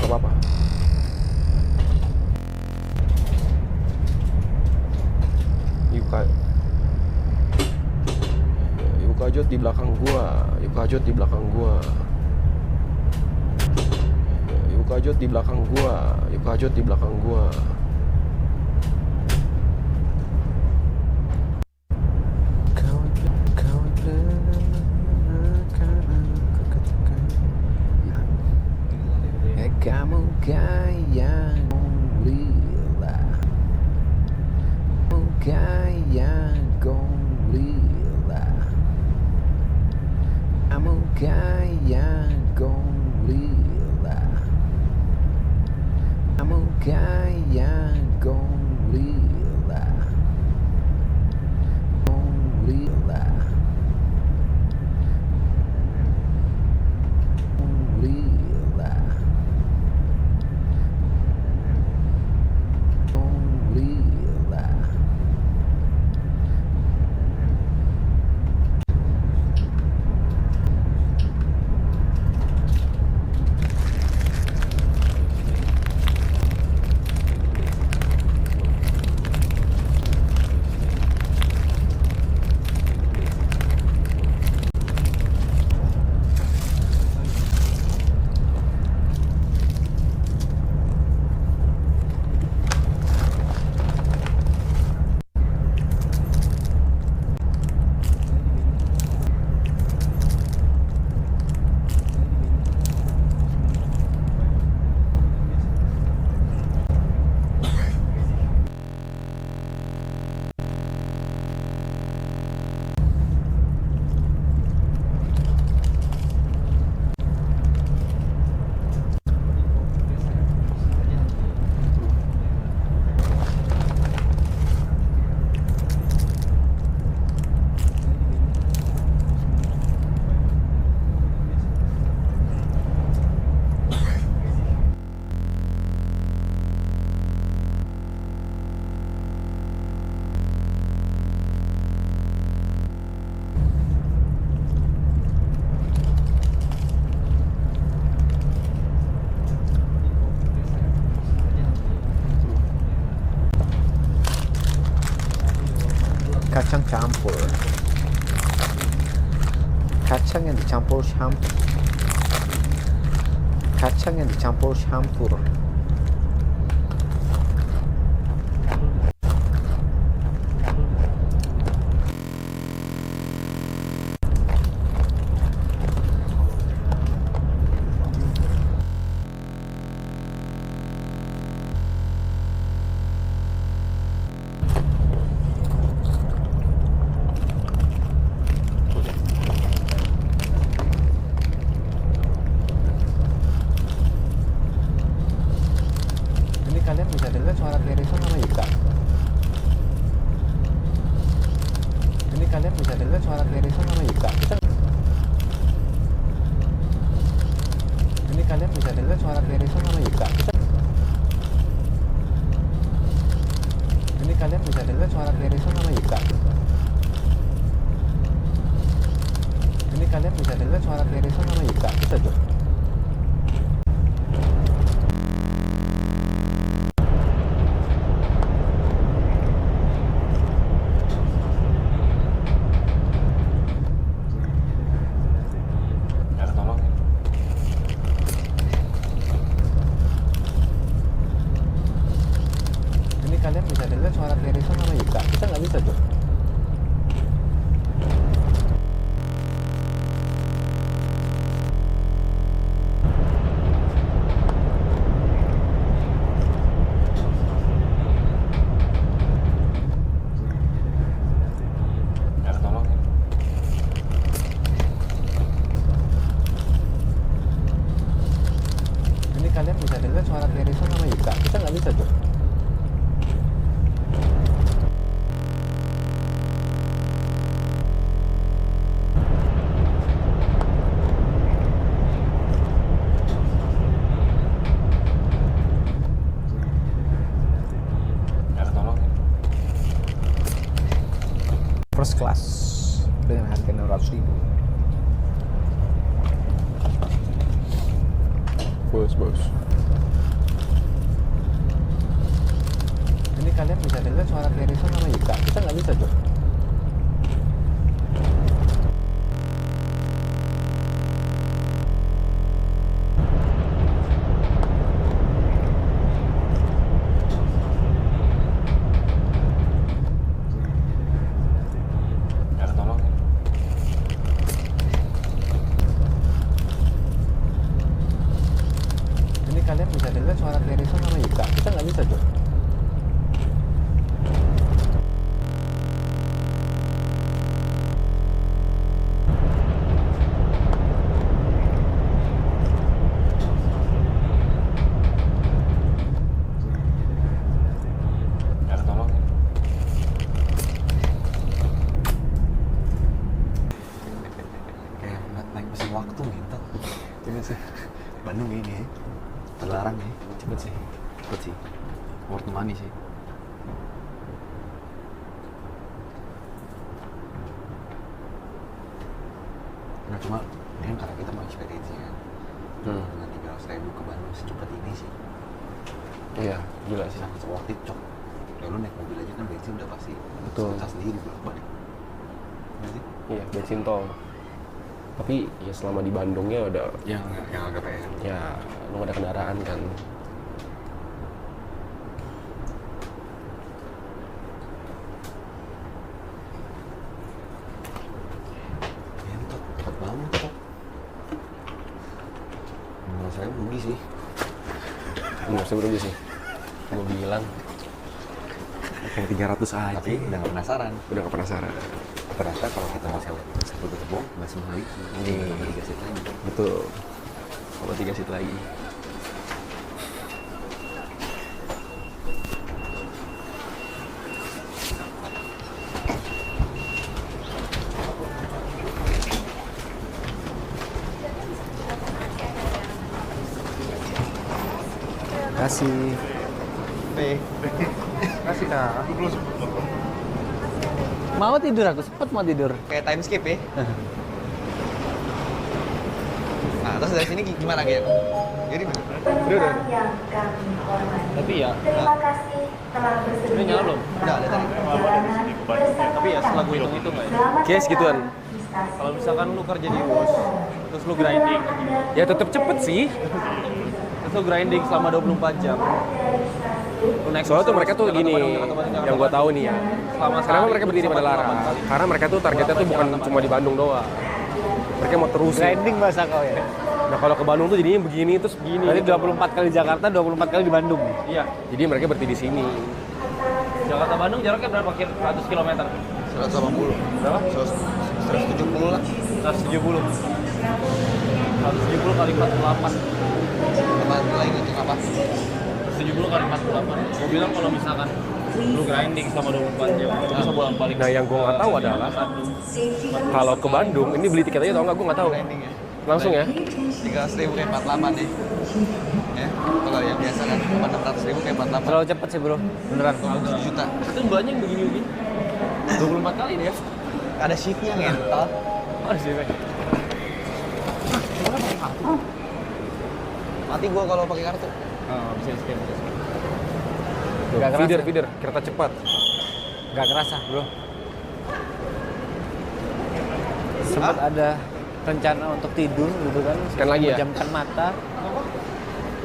Speaker 9: Apa-apa. Yukajot di belakang gua. Yukajot di belakang gua.
Speaker 6: Kamu gaya gorila. Gorila. kacang campur. Kacang yang dicampur campur. Kacang yang dicampur campur. Kalian bisa dengar suara Teresa sama Yuka. Ini kalian bisa dengar suara Teresa sama Yuka. Ini kalian bisa dengar suara Teresa sama Yuka. Ini kalian bisa dengar suara Teresa sama Yuka. Ini kalian bisa dengar suara Teresa sama Yuka. Bisa tuh. Kalian bisa dengar suara Teresa sama Yuka. Kita nggak bisa tuh. Nggak tolong ya. Ini kalian bisa dengar suara Teresa sama Yuka. Kita nggak bisa tuh. First class dengan harga 600.000. Bos. Ini kalian bisa dengar suara Teresa sama Yuka. Kita nggak bisa tuh. Kalian bisa dengar suara Teresa sama Yuka. Kita nggak bisa tuh. Nggak tolong ya.
Speaker 4: Kayak naik mesin waktu gitu. Ini sih Bandung ini terlarang ya. Cepet sih worth the money sih. Nah cuma ini kan karena kita mau ekspedisi kan dengan 300.000 ke Bandung secepat ini sih.
Speaker 9: Iya, gila sih.
Speaker 4: Sangat worth it, cok. Kalau lu naik mobil aja kan bensin udah pasti
Speaker 9: Betul.
Speaker 4: susah sendiri bolak-balik.
Speaker 9: Iya, bensin tol. Tapi ya selama di Bandungnya udah
Speaker 4: yang agak PR.
Speaker 9: ya lu nggak ada kendaraan kan.
Speaker 4: Ya itu cepet banget kok. Menurut saya rugi sih.
Speaker 9: Nggak usah berugi sih. Gue bilang
Speaker 4: Kayak 300 aja. Tapi udah gak penasaran.
Speaker 3: Ternyata kalau kita mau sewa satu gerbong masih mahal itu.
Speaker 9: Iya.
Speaker 3: 3 seat lagi.
Speaker 9: betul. Kalau 3 seat lagi.
Speaker 6: Kasih. Kasih Kak. Mau tidur aku, sempet mau tidur.
Speaker 4: Kayak time skip ya. Nah terus dari sini gimana Gen? Jadi mana?
Speaker 6: Udah.
Speaker 5: yang kami hormati.
Speaker 6: Tapi ya,
Speaker 5: Terima kasih telah bersedia.
Speaker 6: Udah nyala belum?
Speaker 4: Udah, ada tadi.
Speaker 6: Tapi ya setelah gue hitung-hitung ya.
Speaker 9: Kayak segituan.
Speaker 6: Kalau misalkan lu kerja di US, terus lu grinding,
Speaker 9: Ya tetap cepet sih.
Speaker 6: terus lu grinding selama 24 jam. Lu naik
Speaker 9: Soalnya tuh mereka tuh
Speaker 6: Jakarta
Speaker 9: gini,
Speaker 6: Bandung, Jakarta Bandung, Jakarta
Speaker 9: yang gua
Speaker 6: Bandung.
Speaker 9: tahu nih ya.
Speaker 6: Selama
Speaker 9: Kenapa
Speaker 6: sehari
Speaker 9: mereka
Speaker 6: itu
Speaker 9: berdiri pada
Speaker 6: sampai
Speaker 9: Lara?
Speaker 6: 8 kali.
Speaker 9: Karena mereka tuh targetnya tuh bukan cuma di Bandung doang. Mereka mau terus.
Speaker 6: Grinding bahasa kau ya.
Speaker 9: Nah kalau ke Bandung tuh jadinya begini terus begini.
Speaker 6: Berarti 24 kali Jakarta, 24 kali di Bandung.
Speaker 9: Iya. Jadi mereka berhenti di sini.
Speaker 6: Jakarta Bandung jaraknya berapa 100 km?
Speaker 4: 180.
Speaker 6: Berapa?
Speaker 4: 170 lah.
Speaker 6: 170. 170 kali 48.
Speaker 4: Apa lain untuk apa?
Speaker 6: 170 kali 48. Gue bilang kalau misalkan lu grinding selama 24 jam, lu bisa bolak-balik.
Speaker 9: Nah yang gua nggak tahu adalah kalau ke Bandung ini beli tiket aja tau nggak? Gua nggak tahu. Langsung ya.
Speaker 4: 300.000 kayak 48 deh. Ya, kalau yang biasa kan 600.000 kayak 48.
Speaker 6: Terlalu cepet sih bro, beneran.
Speaker 4: 7 juta.
Speaker 6: Itu mbaknya yang begini-begini. 24 kali deh.
Speaker 4: Ada shiftnya ngentot.
Speaker 6: Oh, di sini.
Speaker 4: Mati gua kalau pakai kartu.
Speaker 6: Oh, bisa di scan.
Speaker 9: Feeder, kereta cepat.
Speaker 6: Gak kerasa bro. Sempat ada rencana untuk tidur gitu kan.
Speaker 9: Scan lagi ya?
Speaker 6: Memejamkan mata.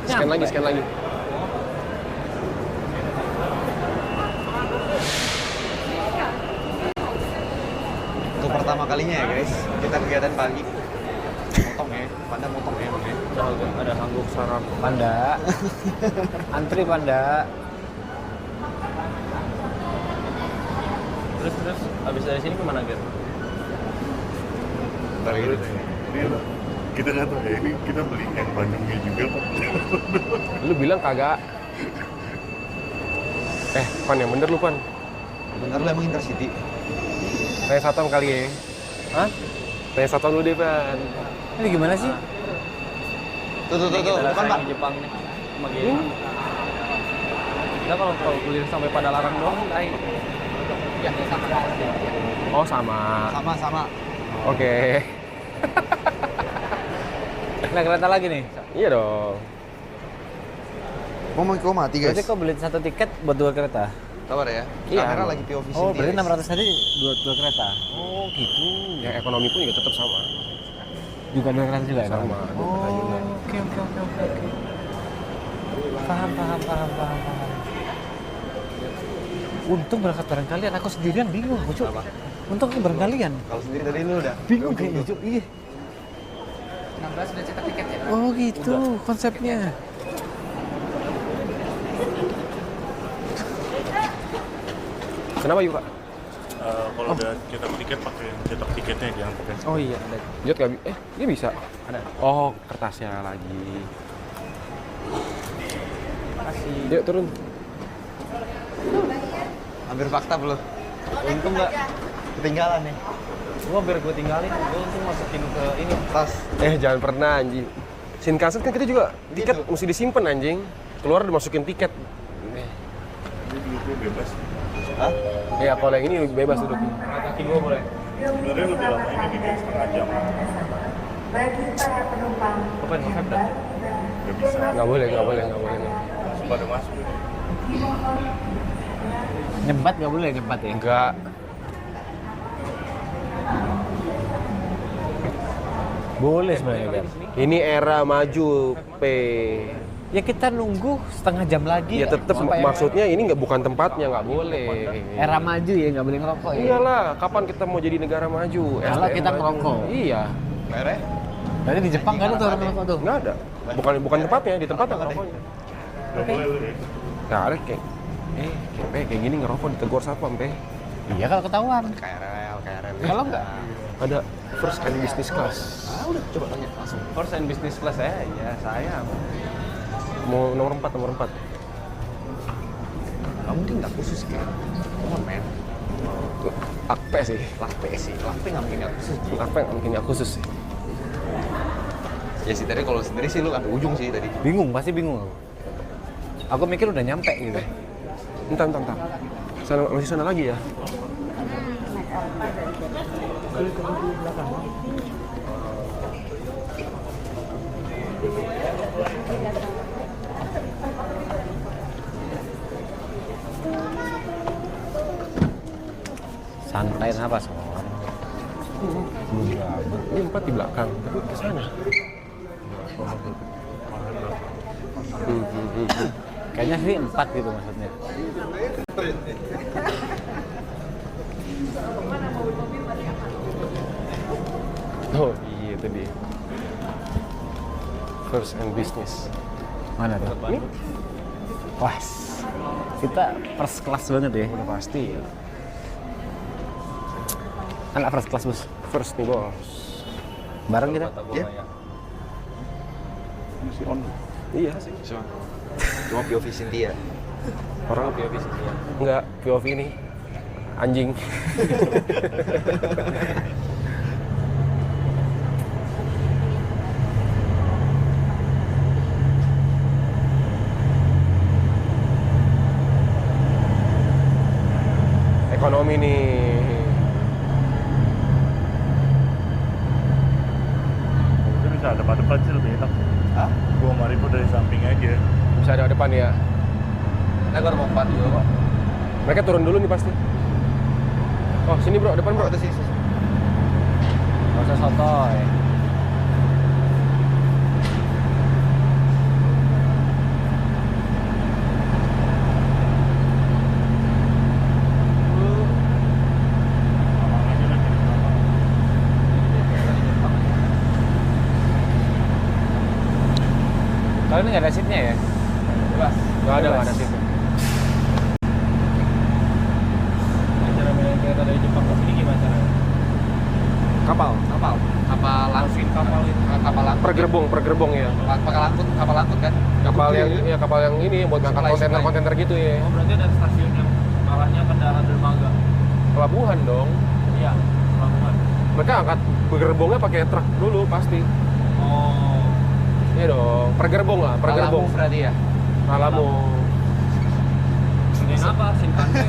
Speaker 9: Scan lagi.
Speaker 4: Untuk pertama kalinya ya guys, kita kegiatan pagi. Motong ya, Panda motong ya namanya.
Speaker 6: Ada hangguk sarap panda. Antri panda. Terus abis dari sini kemana Ger?
Speaker 4: Ntar gitu.
Speaker 7: Ini kita nggak tahu ya, ini kita beli yang Bandungnya juga apa?
Speaker 9: Lu bilang kagak. Pan yang bener lu Pan.
Speaker 4: Bentar lu emang Intercity.
Speaker 9: Tanya Satom kali ya.
Speaker 6: Hah?
Speaker 9: Tanya Satom lu deh Pan.
Speaker 6: Ini gimana sih?
Speaker 4: Tuh,
Speaker 6: Kita
Speaker 4: bukan Pak.
Speaker 6: di Jepang nih. Sama gini. Kita kalau kuliah sampai pada larang doang, naik.
Speaker 4: Ya, sama.
Speaker 9: Oh sama.
Speaker 4: Sama.
Speaker 9: Oke.
Speaker 6: Nah kereta lagi nih.
Speaker 9: Iya dong.
Speaker 4: Mau kau mati guys.
Speaker 6: Berarti kau beli satu tiket buat 2 kereta?
Speaker 4: Tawar ya.
Speaker 9: Iya.
Speaker 4: Kamera lagi POV sini.
Speaker 6: Oh berarti 600 tadi 2 kereta? Oh gitu.
Speaker 9: Ya ekonomi pun juga tetap sama.
Speaker 6: Juga 2 kereta juga ya?
Speaker 9: Sama.
Speaker 6: Oh oke. Paham. Untung berangkat bareng kalian, aku sendirian bingung aku Cuk. Untung aku bareng kalian.
Speaker 4: Kalau sendiri tadi lu udah
Speaker 6: Bingung kayaknya Cuk, iya.
Speaker 5: 16 udah cetak tiket ya?
Speaker 6: Oh gitu konsepnya.
Speaker 9: Kenapa yuk Pak?
Speaker 7: Kalau udah cetak tiket pakai cetak tiketnya jangan pakai.
Speaker 6: Oh iya ada.
Speaker 9: Jod gak ini bisa?
Speaker 6: Ada.
Speaker 9: Oh kertasnya lagi.
Speaker 6: Makasih.
Speaker 9: Yuk turun.
Speaker 4: hampir fakta belum?
Speaker 6: Untung nggak
Speaker 4: Ketinggalan nih.
Speaker 6: gua hampir gua tinggalin, gua untung masukin ke ini.
Speaker 4: Tas.
Speaker 9: Jangan pernah anjing. Shinkansen kan kita juga tiket mesti disimpan anjing. Keluar dimasukin tiket.
Speaker 7: Ini duduk bebas.
Speaker 4: Hah?
Speaker 9: Ya kalau yang ini bebas duduk.
Speaker 6: Kaki gua boleh.
Speaker 7: Sebenarnya lebih lama ini nih, kayak setengah jam.
Speaker 5: Bagi para penumpang
Speaker 6: Apa yang nge-vape dah?
Speaker 7: Nggak bisa.
Speaker 9: Nggak boleh.
Speaker 7: Pada masuk.
Speaker 6: Nyempat nggak boleh nyempat ya?
Speaker 9: Enggak.
Speaker 6: Boleh sebenarnya kan.
Speaker 9: Ini era maju, P.
Speaker 6: Ya kita nunggu setengah jam lagi.
Speaker 9: Ya tetap
Speaker 6: Sampai
Speaker 9: maksudnya ini nggak bukan tempatnya, nggak boleh.
Speaker 6: era maju ya nggak boleh ngerokok ya.
Speaker 9: Iyalah, kapan kita mau jadi negara maju?
Speaker 6: Kalau
Speaker 9: SDM
Speaker 6: kita
Speaker 9: maju.
Speaker 6: ngerokok.
Speaker 9: Iya.
Speaker 4: Mere?
Speaker 6: Tadi di Jepang nggak ada tuh orang ngerokok tuh.
Speaker 9: Nggak ada. Bukan tempatnya, di tempatnya ngerokoknya.
Speaker 7: Nggak boleh lu ya.
Speaker 9: Nggak ada kayak gini ngerokok ditegur satpam, Pe.
Speaker 6: Iya kalau ketahuan.
Speaker 4: KRL.
Speaker 6: Kalau nggak,
Speaker 9: Ada first and business class.
Speaker 4: Ah, udah coba tanya langsung.
Speaker 6: first and business class saya, ya saya.
Speaker 9: Mau nomor 4.
Speaker 4: Kamu mungkin nggak khusus kan? Come on, man.
Speaker 9: Akpe sih.
Speaker 4: Lakpe nggak mungkin nggak khusus. Ji.
Speaker 9: Akpe nggak mungkin nggak khusus sih.
Speaker 4: Ya sih tadi kalau sendiri sih lu sampai ujung sih tadi.
Speaker 6: Bingung, pasti bingung. Aku mikir udah nyampe gitu.
Speaker 9: Entar. Masih sana lagi ya?
Speaker 6: Santai apa Son?
Speaker 9: Ini 4 di belakang, tapi ke sana.
Speaker 6: Kayaknya sih 4 gitu maksudnya.
Speaker 9: Oh iya itu dia. First and business.
Speaker 6: Mana tuh? Ini? Wah, kita first class banget ya.
Speaker 9: Udah pasti ya.
Speaker 6: Anak first class bos.
Speaker 9: First nih bos.
Speaker 6: Bareng kita?
Speaker 3: Ya.
Speaker 7: Masih on.
Speaker 9: Iya.
Speaker 3: Cuma POV Cynthia.
Speaker 9: Orang POV Cynthia. Enggak, POV ini anjing. Ekonomi nih.
Speaker 7: Itu bisa ada depan sih lebih enak.
Speaker 3: Hah?
Speaker 7: Gua sama Rivo dari samping aja.
Speaker 9: Bisa ada depan ya.
Speaker 3: Nah, gua mau 4 juga kok.
Speaker 9: Mereka turun dulu nih pasti. Oh, sini bro, depan bro.
Speaker 3: Ada sih.
Speaker 6: Gak usah sotoy. Kalau ini nggak ada seatnya ya?
Speaker 9: Bebas. Nggak ada sih.
Speaker 1: Cara main kereta dari Jepang ke sini gimana caranya?
Speaker 9: Kapal.
Speaker 4: Langsung kapal angkut.
Speaker 9: Per gerbong ya.
Speaker 4: Kapal angkut kan?
Speaker 9: Kapal yang ini buat ngangkat kontainer gitu ya.
Speaker 1: Oh berarti ada stasiun yang arahnya ke daerah dermaga.
Speaker 9: Pelabuhan dong.
Speaker 1: Iya, pelabuhan.
Speaker 9: Mereka angkat gerbongnya pakai truk dulu pasti.
Speaker 1: Oh.
Speaker 9: Iya dong, per gerbong lah, per gerbong.
Speaker 4: Malamu berarti ya?
Speaker 9: Malamu.
Speaker 1: Ini apa? Shinkansen.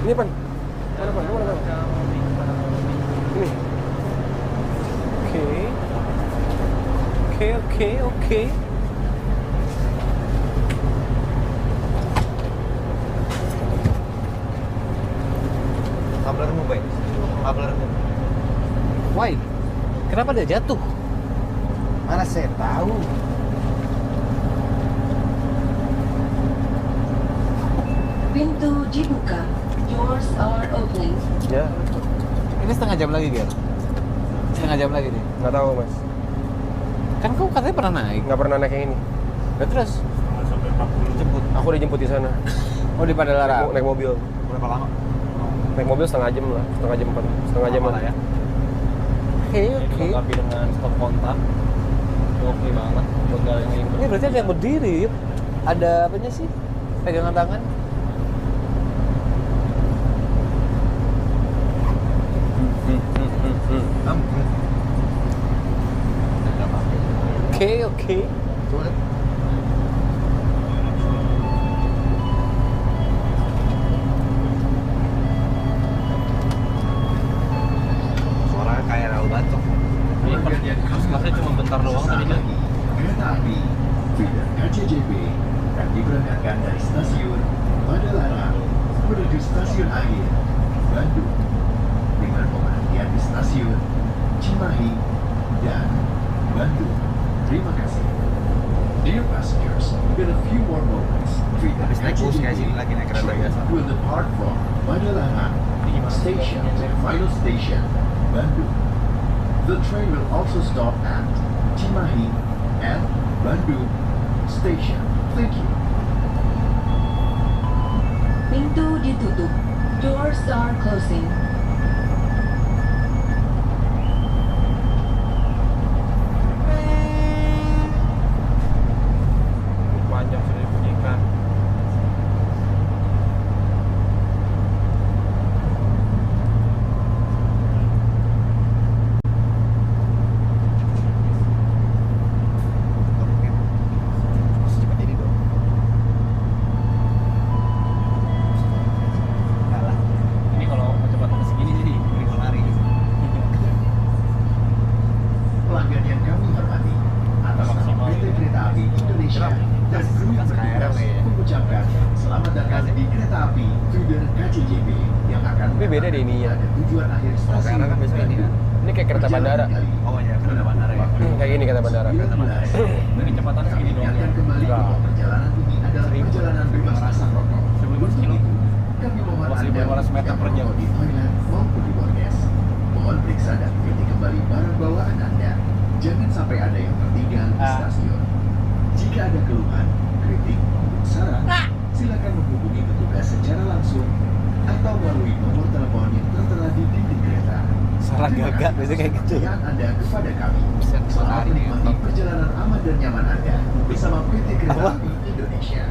Speaker 9: Ini pan. Mana pan? Ini. Oke.
Speaker 3: Kabelmu baik. Kabelmu.
Speaker 6: Why? Kenapa dia jatuh?
Speaker 3: Mana saya tahu.
Speaker 5: Pintu dibuka. Doors are opening.
Speaker 9: Ya,
Speaker 6: Ini setengah jam lagi, Ger. Setengah jam lagi nih.
Speaker 9: nggak tahu mas.
Speaker 6: Kan kau katanya pernah naik.
Speaker 9: Nggak pernah naik yang ini.
Speaker 6: Ya terus?
Speaker 7: Sampai 40
Speaker 6: Jemput.
Speaker 9: Aku udah jemput di sana.
Speaker 6: Oh di Padalarang.
Speaker 9: Naik mobil.
Speaker 3: Berapa lama?
Speaker 9: Naik mobil setengah jam lah, setengah jam lah ya.
Speaker 6: Oke.
Speaker 1: Dilengkapi dengan stop kontak. Oke banget buat kalian yang ingin
Speaker 6: Ini berarti ada yang berdiri. Yup. Ada apanya sih? Pegangan tangan. Oke.
Speaker 3: Suaranya kayak rel bacok.
Speaker 1: Kelasnya cuma bentar doang tadinya.
Speaker 11: Kereta api feeder KCJB akan diberangkatkan dari stasiun Padalarang menuju stasiun akhir Bandung dengan pemberhentian di stasiun Cimahi dan Bandung. Terima kasih. Dear passengers, in a few more moments, Feeder KCJB train will depart from Padalarang Station to the final station, Bandung. The train will also stop at Cimahi and Bandung Station. Thank you.
Speaker 5: Pintu ditutup. Doors are closing.
Speaker 9: Panjang sudah dibunyikan.
Speaker 6: Ini kalau kecepatan segini jadi lari.
Speaker 11: Pelanggan yang kami hormati, atas nama PT Kereta Api Indonesia dan kru yang bertugas mengucapkan selamat datang di kereta api Feeder KCJB yang akan
Speaker 9: Tapi beda deh ininya.
Speaker 11: pada tujuan akhir stasiun
Speaker 6: kan biasanya ini kan.
Speaker 9: Ini kayak kereta bandara.
Speaker 6: Oh iya, kereta bandara ya.
Speaker 9: Kayak gini kereta bandara.
Speaker 6: Ini kecepatan
Speaker 11: Kami
Speaker 6: segini doang.
Speaker 11: ingatkan kembali
Speaker 9: Enggak.
Speaker 11: bahwa perjalanan ini adalah perjalanan bebas asap rokok.
Speaker 6: 1500 kilo.
Speaker 11: Kami mohon
Speaker 6: Masih
Speaker 11: Anda
Speaker 6: 1500 meter per jam.
Speaker 11: merokok di toilet maupun di bordes. Mohon periksa dan ikuti kembali barang bawaan Anda. Jangan sampai ada yang tertinggal di stasiun. Jika ada keluhan, kritik maupun saran, silakan menghubungi petugas secara langsung atau melalui nomor telepon yang tertera di dinding kereta.
Speaker 6: Salah
Speaker 11: Terima
Speaker 6: gagak,
Speaker 11: kasih
Speaker 6: biasanya kayak gitu.
Speaker 11: kepercayaan Anda kepada kami. Selamat menikmati perjalanan aman dan nyaman Anda bersama PT Kereta Api Indonesia.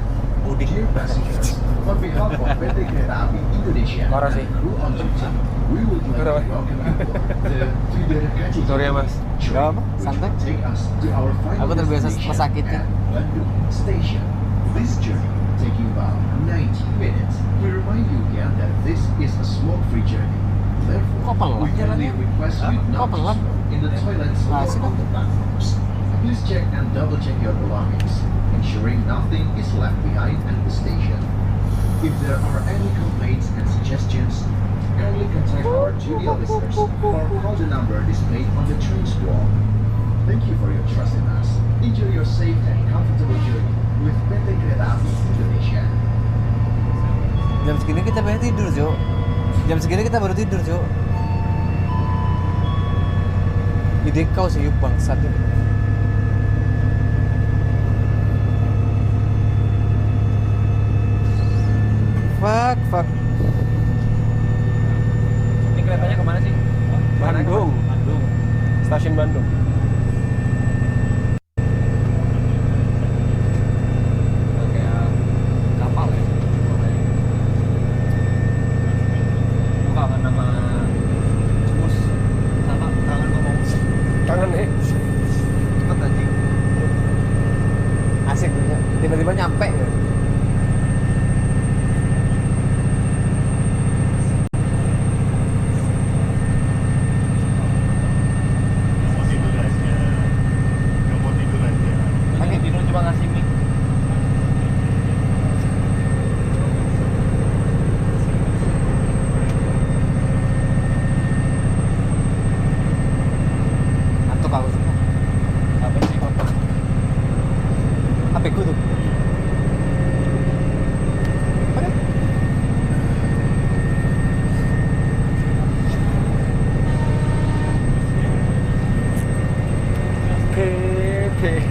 Speaker 11: Dear passengers, on behalf of PT Kereta Api Indonesia
Speaker 9: Parah
Speaker 11: and
Speaker 9: sih.
Speaker 11: crew on duty, we would like
Speaker 9: Parah,
Speaker 11: to welcome you aboard the Feeder KCJB
Speaker 9: Sorry ya, Mas.
Speaker 11: train,
Speaker 6: Gak apa,
Speaker 11: which
Speaker 6: santai.
Speaker 11: will take us to our final
Speaker 6: Aku terbiasa
Speaker 11: destination
Speaker 6: sakitnya.
Speaker 11: at Bandung Station. This journey will take you about 90 minutes. We remind you again that this is a smoke-free journey. Therefore,
Speaker 6: Kok pelan
Speaker 11: we kindly
Speaker 6: jalannya?
Speaker 11: request you
Speaker 6: Kok
Speaker 11: not to
Speaker 6: pelan?
Speaker 11: smoke in the toilets or
Speaker 6: Asik
Speaker 11: on
Speaker 6: dong.
Speaker 11: the platforms. Please check and double-check your belongings, ensuring nothing is left behind at the station. If there are any complaints and suggestions, kindly contact our junior listeners or call the number displayed on the train's wall. Thank you for your trust in us. Enjoy your safe and comfortable journey with PT Kereta Api Indonesia.
Speaker 6: Jam segini kita baru tidur, Jo. Jam segini kita baru tidur, Jo. Ide kau sih bangsat. Fuck.
Speaker 10: Ini keretanya kemana sih?
Speaker 9: Bandung. Stasiun Bandung.
Speaker 10: Kayak kapal ya. Gue kangen sama Mus. Sama kangen ngomong.
Speaker 9: Kangen nih.
Speaker 6: Cepet anjing. Asik punya. Tiba-tiba nyampe ya.
Speaker 10: Lagi tidur cuma ngasih mic.
Speaker 6: Ngantuk aku semua.
Speaker 10: Apa sih kotor?
Speaker 6: HP ku tuh. Oke.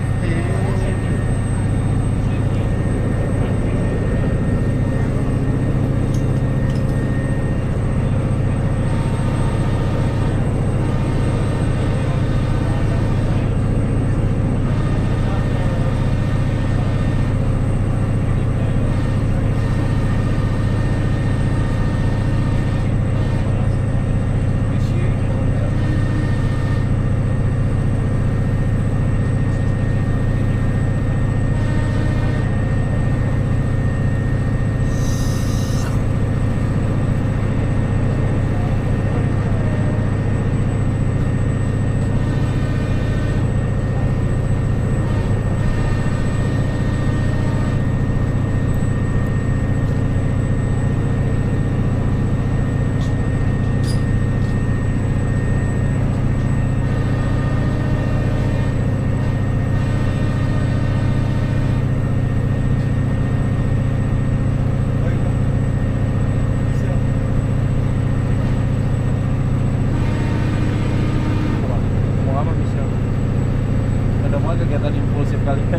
Speaker 6: Apa kegiatan impulsif kalian?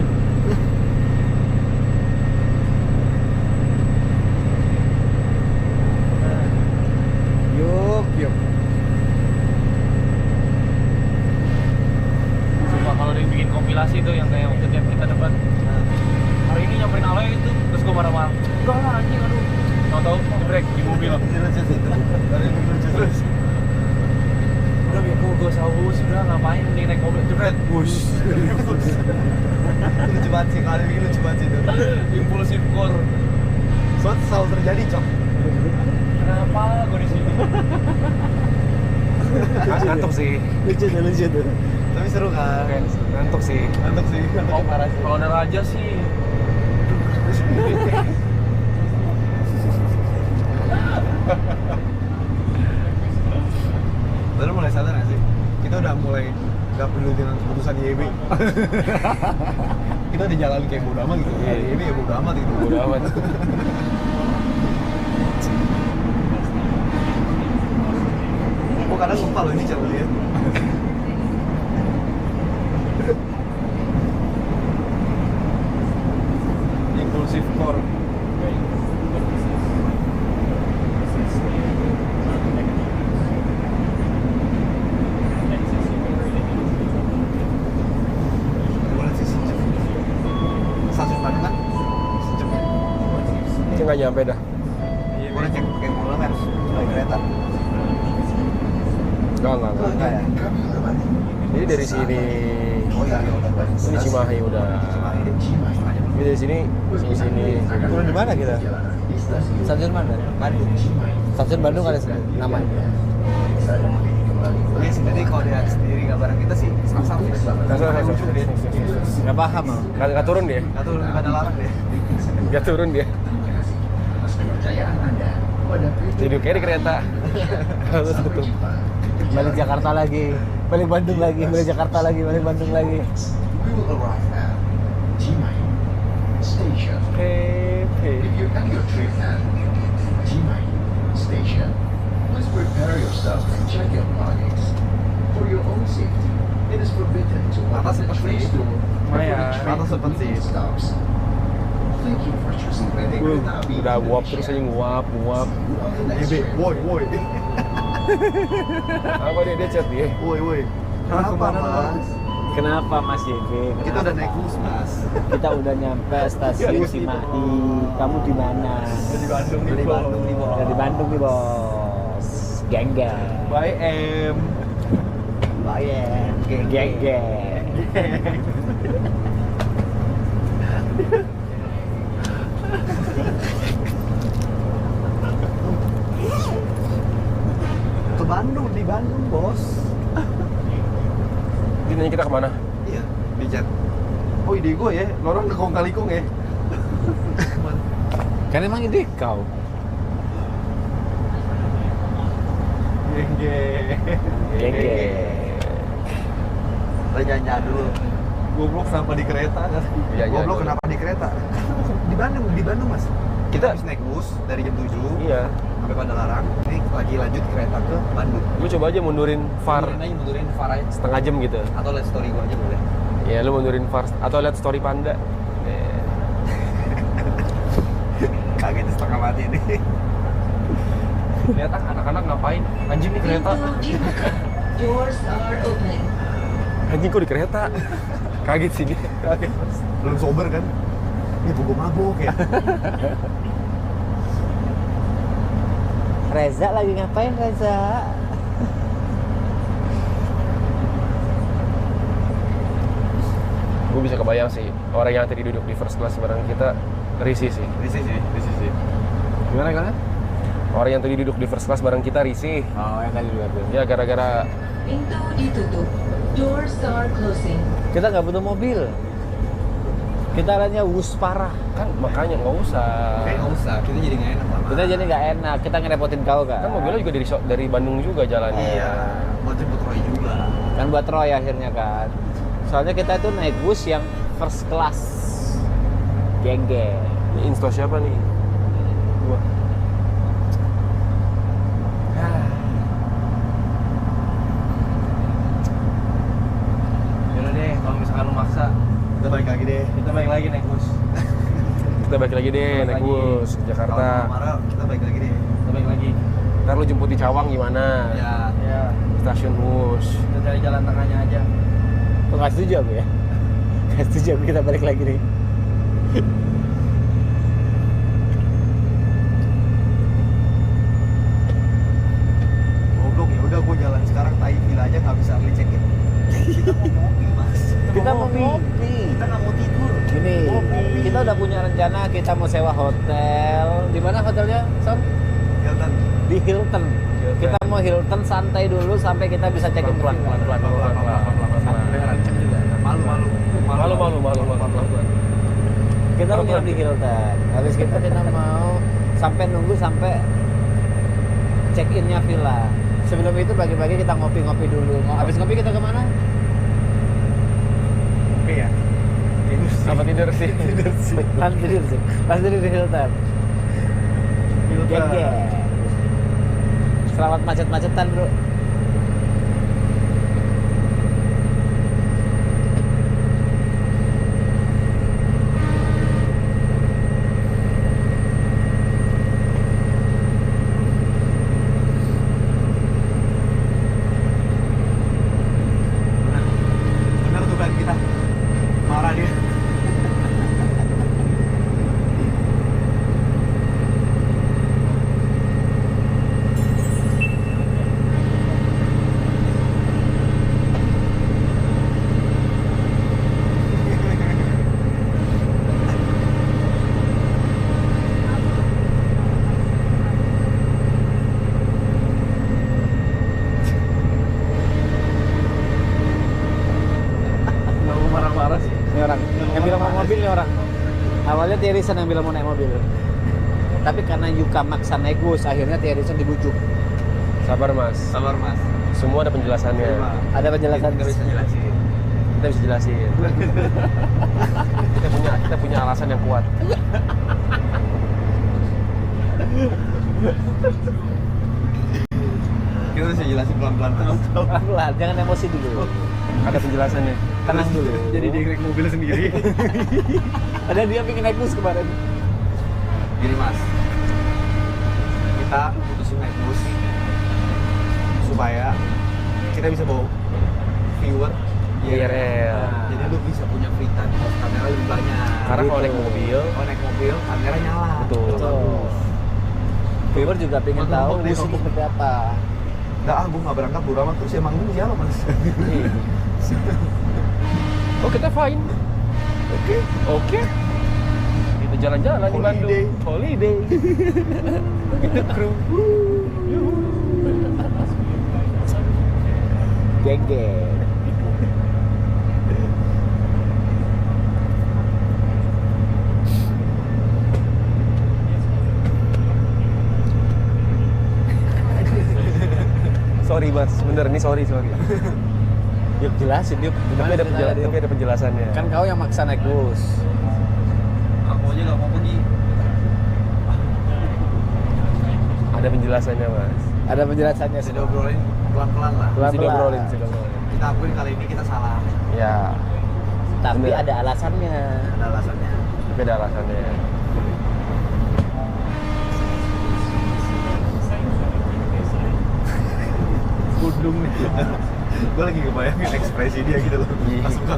Speaker 6: Yuk.
Speaker 1: Sumpah kalau dia bikin kompilasi tuh yang kayak waktu tiap kita debat. Hari ini nyamperin Aloy itu, terus gue marah-marah. Enggak lah anjing, aduh. Tahu-tahu break di mobil. Terus udah gue saus, udah ngapain nih naik mobil jebret. Wush.
Speaker 6: Lucu banget sih, kali ini lucu banget sih itu.
Speaker 1: Impulsif core.
Speaker 6: Soalnya selalu terjadi, Cok.
Speaker 1: Kenapa gue di sini?
Speaker 9: Ngantuk sih.
Speaker 6: Lucu tuh. Tapi seru kan?
Speaker 9: Ngantuk sih.
Speaker 6: Ngantuk parah sih.
Speaker 1: Kalau ada raja sih.
Speaker 6: Lalu mulai sadar gak sih? Kita udah mulai gak peduli dengan keputusan YB. Kita udah jalan kayak bodo amat gitu. YB ya bodo amat gitu.
Speaker 9: Bodo amat.
Speaker 6: Gue kadang lupa loh ini cara lihat.
Speaker 9: Impulsif core.
Speaker 6: Gimana sih sejam? Stasiun Bandung kan? Sejam.
Speaker 9: Itu nggak nyampe dah.
Speaker 6: Gue udah cek pakai Google Maps, naik kereta.
Speaker 9: Enggak.
Speaker 6: Enggak ya?
Speaker 9: Jadi dari sini
Speaker 6: Oh iya,
Speaker 9: ini Cimahi udah. Jadi dari sini sampai sini.
Speaker 6: Turun di mana kita? Stasiun mana? Bandung. Stasiun Bandung ada namanya. Iya sih, tadi kalau dia sendiri gambaran kita sih sama-sama. Nggak paham loh.
Speaker 9: Nggak turun dia.
Speaker 6: Nggak turun di Padalarang deh.
Speaker 9: Nggak turun dia. Jadi kayak di kereta.
Speaker 6: Balik Jakarta lagi, balik Bandung lagi, balik Jakarta lagi, balik Bandung lagi.
Speaker 11: We will arrive at Jimai Station. If you end your trip at Jimai Station, please prepare yourself and check your belongings. For your own safety, it is forbidden to
Speaker 6: Atas
Speaker 11: open the
Speaker 6: seperti
Speaker 11: train
Speaker 6: itu.
Speaker 11: door before the
Speaker 6: Atas
Speaker 11: train
Speaker 6: seperti
Speaker 11: completely
Speaker 6: itu.
Speaker 11: stops. Thank you for choosing PT Kereta Api
Speaker 9: Udah nguap
Speaker 11: Indonesia.
Speaker 9: terus aja nguap.
Speaker 11: On the next
Speaker 6: YB,
Speaker 11: train.
Speaker 6: woi.
Speaker 9: Apa dia chat dia?
Speaker 6: Woi. Kenapa mas?
Speaker 12: Kenapa Mas YB?
Speaker 6: Kita udah naik bus mas.
Speaker 12: Kita udah nyampe stasiun Cimahi. Kamu di mana?
Speaker 6: Di Bandung
Speaker 12: Dari Bandung nih bos. Dari Bandung nih bos. Geng.
Speaker 6: Bye M.
Speaker 12: Bayang. Geng.
Speaker 6: Ke Bandung, di Bandung bos.
Speaker 9: Dia nanya kita kemana?
Speaker 6: Iya, di chat. Oh ide gue ya, lo orang ke kong kali kong ya.
Speaker 12: Kan emang ide kau.
Speaker 6: Geng. Tanya dulu. Goblok kenapa di kereta kan?
Speaker 9: Iya,
Speaker 6: Goblok
Speaker 9: dulu.
Speaker 6: kenapa di kereta? Di Bandung mas. Kita habis naik bus dari jam 7
Speaker 9: Iya.
Speaker 6: sampai Padalarang. Ini lagi lanjut kereta ke Bandung.
Speaker 9: Lu coba aja mundurin VAR
Speaker 6: Mundurin VAR aja.
Speaker 9: setengah jam gitu.
Speaker 6: Atau lihat story gue aja boleh.
Speaker 9: Ya lu mundurin VAR atau lihat story Panda.
Speaker 6: Kaget setengah mati nih.
Speaker 1: Lihat anak-anak ngapain? Anjing nih kereta.
Speaker 5: Doors are open.
Speaker 9: Anjing kok di kereta? Kaget sih dia.
Speaker 6: Kaget mas. Belum sober kan? Ini gue mabuk ya.
Speaker 12: Reza lagi ngapain Reza?
Speaker 9: Gue bisa kebayang sih orang yang tadi duduk di first class bareng kita risih sih.
Speaker 6: Risih sih.
Speaker 12: Gimana?
Speaker 9: Orang yang tadi duduk di first class bareng kita risih.
Speaker 12: Oh, yang tadi juga tuh.
Speaker 9: Ya gara-gara
Speaker 5: Pintu ditutup. Doors are closing.
Speaker 12: Kita nggak butuh mobil. Kita hanya wus parah.
Speaker 9: kan makanya nggak usah.
Speaker 6: Kayak nggak usah, kita jadi nggak enak lama.
Speaker 12: Kita jadi nggak enak. Kita ngerepotin kau kan.
Speaker 9: Kan mobilnya juga dari Bandung juga jalannya.
Speaker 6: Iya, buat jemput Roy juga.
Speaker 12: Kan buat Roy akhirnya kan. Soalnya kita itu naik bus yang first class. Geng.
Speaker 9: Ini insto siapa nih? Gua.
Speaker 1: Yaudah deh, kalau misalkan lu maksa, Kita balik lagi naik bus.
Speaker 9: Kita balik lagi deh
Speaker 1: Balik
Speaker 9: naik
Speaker 1: lagi.
Speaker 9: bus ke Jakarta.
Speaker 4: Kita balik lagi deh.
Speaker 1: Kita balik lagi.
Speaker 9: Ntar lu jemput di Cawang gimana?
Speaker 1: Ya.
Speaker 9: Stasiun bus.
Speaker 1: Kita cari jalan tengahnya aja.
Speaker 12: Oh, nggak setuju aku ya? Nggak setuju aku, kita balik lagi nih.
Speaker 4: Goblok ya udah gue jalan sekarang tai villa aja nggak bisa early check in. Kita mau ngopi mas.
Speaker 12: Kita mau ngopi.
Speaker 4: Kita nggak mau tidur.
Speaker 12: Gini, kita udah punya rencana kita mau sewa hotel. Di mana hotelnya, Son?
Speaker 4: Hilton.
Speaker 12: Di Hilton. Kita mau Hilton santai dulu sampai kita bisa check in pelan.
Speaker 9: Malu.
Speaker 12: Kita mau nginep di Hilton. Habis kita mau sampai nunggu sampai check innya villa. Sebelum itu pagi-pagi kita ngopi-ngopi dulu. Habis ngopi kita kemana?
Speaker 1: Oke ya.
Speaker 9: Apa tidur sih?
Speaker 12: Pas tidur di Hilton. Geng. Selamat macet-macetan, bro.
Speaker 4: Bener tuh kan kita marah dia.
Speaker 12: Ini orang yang bilang mau mobil nih orang. Awalnya Thierryson yang bilang mau naik mobil. Tapi karena Yuka maksa naik bus, akhirnya Thierryson dibujuk.
Speaker 9: Sabar mas. Semua ada penjelasannya.
Speaker 12: Ada penjelasan.
Speaker 4: Nggak bisa jelasin.
Speaker 9: Kita bisa jelasin. kita punya alasan yang kuat.
Speaker 4: Kita bisa jelasin pelan-pelan.
Speaker 12: Pelan, jangan emosi dulu.
Speaker 9: Ada penjelasannya.
Speaker 12: Tenang dulu.
Speaker 1: Jadi dia naik mobil sendiri.
Speaker 12: Ada dia pengen naik bus kemarin.
Speaker 4: Gini mas, kita putusin naik bus supaya kita bisa bawa viewer
Speaker 9: IRL.
Speaker 4: Jadi lu bisa punya free time, kamera lebih banyak.
Speaker 9: Karena kalau naik mobil,
Speaker 4: kamera nyala.
Speaker 9: betul.
Speaker 12: Viewer juga pengen
Speaker 4: Betul,
Speaker 12: tahu
Speaker 4: betul,
Speaker 12: bus itu
Speaker 4: betul.
Speaker 12: seperti apa.
Speaker 4: Nggak, gue nggak berangkat bodo amat terus emang ini siapa mas?
Speaker 9: Oh kita fine. Oke. Kita jalan-jalan di Bandung. Holiday. Kita kru.
Speaker 12: Geng.
Speaker 9: Sorry mas, bener ini sorry.
Speaker 12: Yuk jelasin, yuk.
Speaker 9: Tapi ada penjelasannya.
Speaker 12: Kan kau yang maksa naik bus.
Speaker 1: Aku aja nggak mau pergi.
Speaker 9: Ada penjelasannya mas.
Speaker 12: Ada penjelasannya
Speaker 4: Bisa
Speaker 12: sih.
Speaker 4: diobrolin pelan-pelan lah.
Speaker 9: Bisa diobrolin.
Speaker 4: Kita akuin kali ini kita salah.
Speaker 9: Ya,
Speaker 12: Tapi
Speaker 9: Bener.
Speaker 12: ada alasannya.
Speaker 4: Ada alasannya.
Speaker 9: tapi ada alasannya.
Speaker 4: Kudung nih. Gue lagi ngebayangin ekspresi dia gitu loh. Pas suka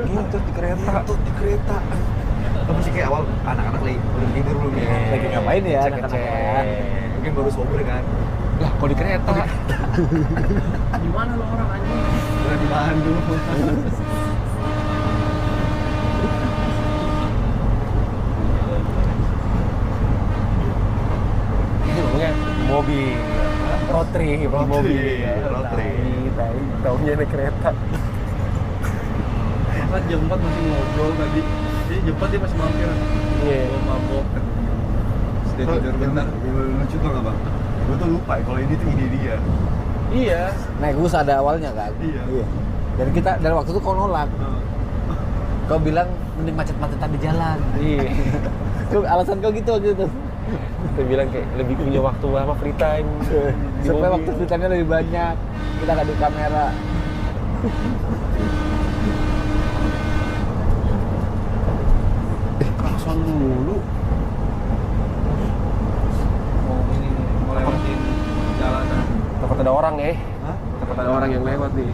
Speaker 9: Ngintut di kereta.
Speaker 4: di kereta. Lo masih kayak awal anak-anak lagi belum tidur belum ya.
Speaker 12: Lagi ngapain ya anak-anak ya?
Speaker 4: Mungkin baru sober kan.
Speaker 9: Lah, kok di kereta?
Speaker 1: Di mana lo orang anjing?
Speaker 4: Udah di Bandung.
Speaker 9: Ini ngomongnya mobil. Road trip, di mobil.
Speaker 4: road trip.
Speaker 9: Taunya naik kereta.
Speaker 1: Kan jam 4 masih ngobrol tadi. Jadi jam 4 dia masih mampir.
Speaker 9: Iya.
Speaker 1: Mabok.
Speaker 4: Sudah tidur bentar. Lucu tuh nggak bang? Gue tuh lupa ya, kalau ini tuh ide dia.
Speaker 9: Iya.
Speaker 12: Naik bus ada awalnya kan?
Speaker 4: Iya.
Speaker 12: Dan waktu itu kau nolak. Kau bilang mending macet-macetan di jalan.
Speaker 9: Iya.
Speaker 12: Alasan kau gitu waktu itu.
Speaker 9: Kita bilang kayak lebih punya waktu apa free time. Di
Speaker 12: Supaya
Speaker 9: mobil.
Speaker 12: waktu free time-nya lebih banyak. Kita nggak di kamera.
Speaker 9: dulu.
Speaker 1: Mau ini mau lewatin jalanan.
Speaker 9: Takut ada orang ya.
Speaker 1: Hah?
Speaker 9: Takut ada orang yang lewat nih.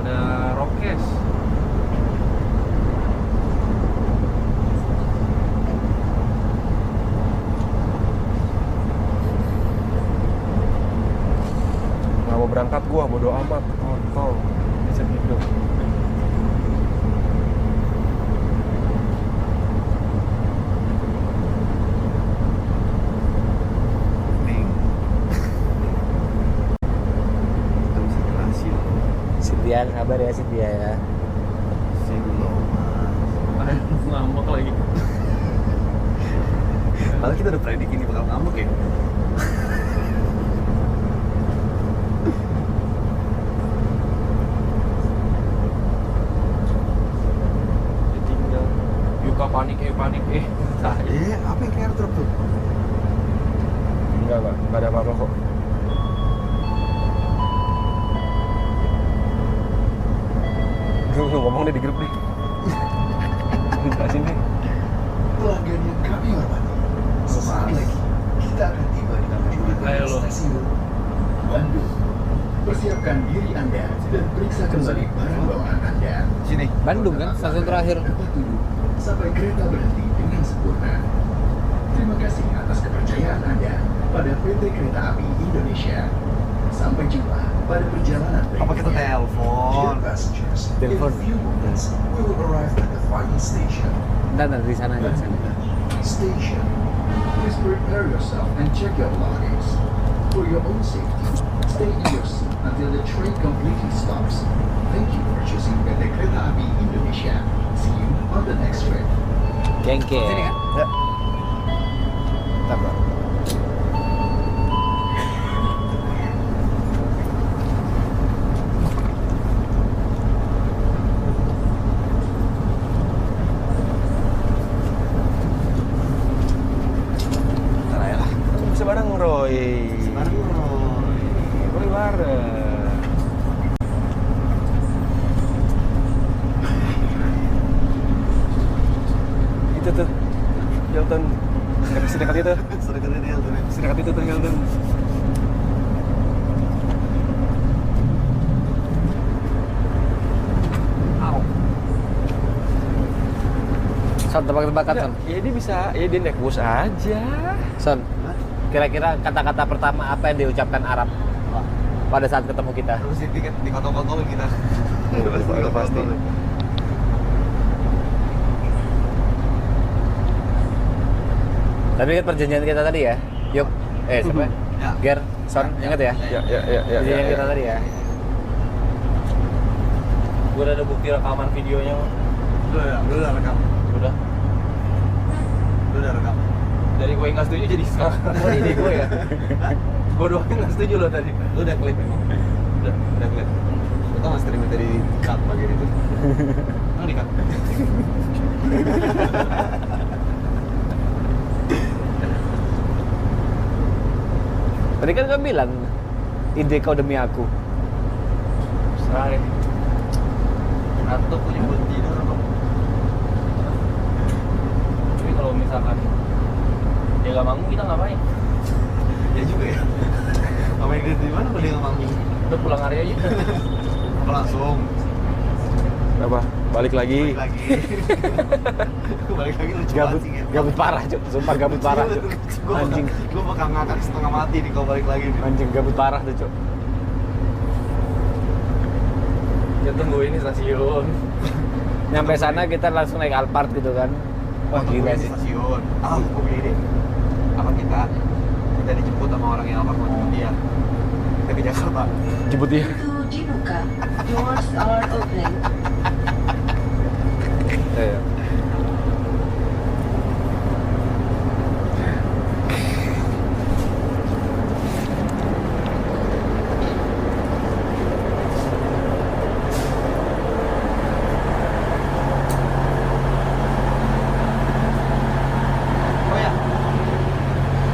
Speaker 1: Ada rokes.
Speaker 9: Nggak mau berangkat gua, bodo amat. Kontol. Bisa hidup.
Speaker 3: Kita bisa berhasil.
Speaker 12: Cynthia, sabar ya Cynthia ya.
Speaker 3: Sih belum.
Speaker 1: Ngambek lagi.
Speaker 3: Padahal kita udah predik ini bakal ngambek ya.
Speaker 1: Dia tinggal. Yuka panik.
Speaker 3: Apa yang kayak truk tuh?
Speaker 9: Enggak ada apa-apa kok. Lu ngomong deh di grup deh. Jelasin deh.
Speaker 11: Pelanggan yang kami hormati, sesaat lagi kita akan tiba di tujuan
Speaker 1: Ayo lo.
Speaker 11: stasiun Bandung. Persiapkan diri Anda dan periksa kembali barang bawaan Anda.
Speaker 3: Sini.
Speaker 12: Bandung kan, stasiun terakhir.
Speaker 11: Tempat duduk sampai kereta berhenti dengan sempurna. Terima kasih atas kepercayaan Anda pada PT Kereta Api Indonesia. Sampai jumpa pada perjalanan berikutnya.
Speaker 3: Apa kita telepon?
Speaker 11: Dear passengers,
Speaker 12: Telepon.
Speaker 11: in a few moments, we will arrive at the final station.
Speaker 12: Ntar di sana aja di sana.
Speaker 11: Station. Please prepare yourself and check your belongings. For your own safety, stay in your seat until the train completely stops. Thank you for choosing PT Kereta Api Indonesia. See you on the next trip.
Speaker 12: Gengke.
Speaker 3: Sini kan? Ya. Bentar, Bro. Bentar aja lah.
Speaker 9: Bisa bareng Roy.
Speaker 3: Bareng Roy.
Speaker 9: Roy bareng. Itu tuh. Hilton. Sedekat itu.
Speaker 3: Sedekatnya dia tuh.
Speaker 9: Sedekat itu tuh Hilton.
Speaker 12: Son, tebak-tebakan Son.
Speaker 9: Ya dia bisa, ya dia naik bus aja.
Speaker 12: Son, kira-kira kata-kata pertama apa yang diucapkan Arab pada saat ketemu kita?
Speaker 3: Terus di tiket di kotol-kotolin kita.
Speaker 9: Udah pasti.
Speaker 12: Tapi ingat perjanjian kita tadi ya? Yuk, siapa?
Speaker 3: Ya.
Speaker 12: Ger, Son, ingat ya?
Speaker 9: Ya.
Speaker 12: Perjanjian kita tadi ya?
Speaker 1: Gue udah ada bukti rekaman videonya.
Speaker 3: Lu udah rekam.
Speaker 1: Udah.
Speaker 3: Lu udah rekam.
Speaker 1: Dari gue yang nggak setuju jadi sekarang. Oh, ini gue ya. Gue doang yang nggak setuju loh tadi.
Speaker 3: Lu udah klip emang? Udah klip. Lu tau nggak streaming tadi cut bagian itu? Emang di cut?
Speaker 12: Tadi kan kau bilang, ide kau demi aku.
Speaker 1: Sorry. Atau punya buat tidur apa? Tapi kalau misalkan dia nggak manggung, kita ngapain?
Speaker 3: Ya juga ya. Ngapain di mana kalau dia nggak manggung?
Speaker 1: Udah pulang hari aja.
Speaker 3: Apa langsung?
Speaker 9: Apa? Balik lagi.
Speaker 3: Balik lagi lucu
Speaker 12: Gabut,
Speaker 3: banget sih, Ger.
Speaker 12: gabut parah Cuk, sumpah gabut parah Cuk. Anjing,
Speaker 3: Gue bakal ngakak setengah mati nih kalau balik lagi nih.
Speaker 12: anjing gabut parah tuh Cuk.
Speaker 1: Ya tunggu ini stasiun.
Speaker 12: Nyampe sana kita langsung naik Alphard gitu kan. Wah gila
Speaker 3: Di
Speaker 12: sih.
Speaker 3: stasiun. Gue punya ide. Apa kita dijemput sama orang yang lapar mau jemput dia. Kita ke Jakarta.
Speaker 9: Jemput dia.
Speaker 5: To dibuka. Doors are open.
Speaker 9: Iya.
Speaker 3: Oh ya.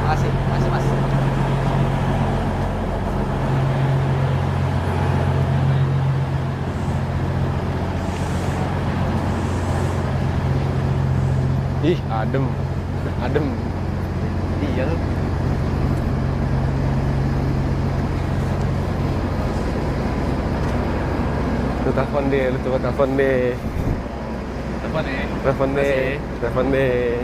Speaker 3: Makasih Mas.
Speaker 9: Ih, adem. Adem.
Speaker 4: Iya tuh.
Speaker 9: Lu telepon deh, lu coba telepon deh.
Speaker 1: Telepon ya.
Speaker 9: Telepon deh, telepon deh.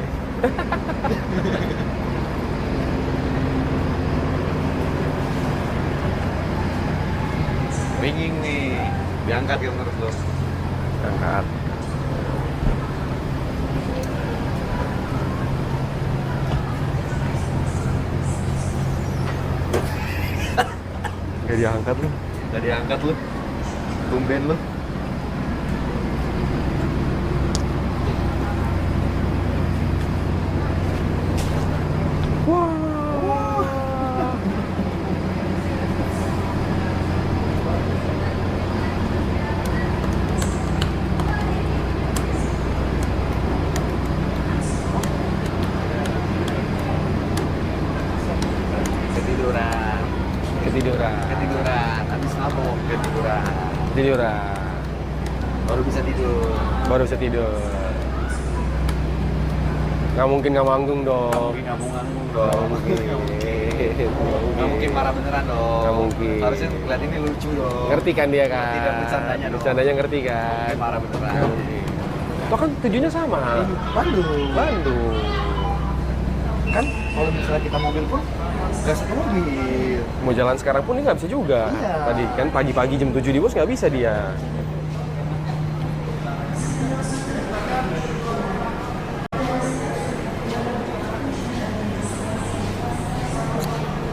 Speaker 4: Ringing nih. Diangkat gitu menurut lo.
Speaker 9: Angkat. Gak diangkat lu.
Speaker 4: Gak diangkat lu. Tumben lu. Ketiduran.
Speaker 9: Ketiduran.
Speaker 4: Ketiduran. Habis mabuk ketiduran.
Speaker 9: Ketiduran.
Speaker 4: Baru bisa tidur.
Speaker 9: Baru bisa tidur. Nggak mungkin nggak manggung dong.
Speaker 4: Nggak mungkin nganggung dong. Nggak mungkin marah beneran dong.
Speaker 9: Nggak mungkin.
Speaker 4: Harusnya ngeliat ini lucu dong.
Speaker 9: Ngerti kan dia kan?
Speaker 4: Ngerti dan bercandanya dong.
Speaker 9: Bercandanya ngerti kan?
Speaker 4: Marah beneran.
Speaker 9: Nggak mungkin. Toh kan tujuannya sama.
Speaker 4: Bandung.
Speaker 9: Bandung.
Speaker 4: Kan kalau misalnya kita mobil pun nggak satu mobil.
Speaker 9: Mau jalan sekarang pun dia nggak bisa juga.
Speaker 4: Iya.
Speaker 9: Tadi kan pagi-pagi jam 7 di bos nggak bisa dia.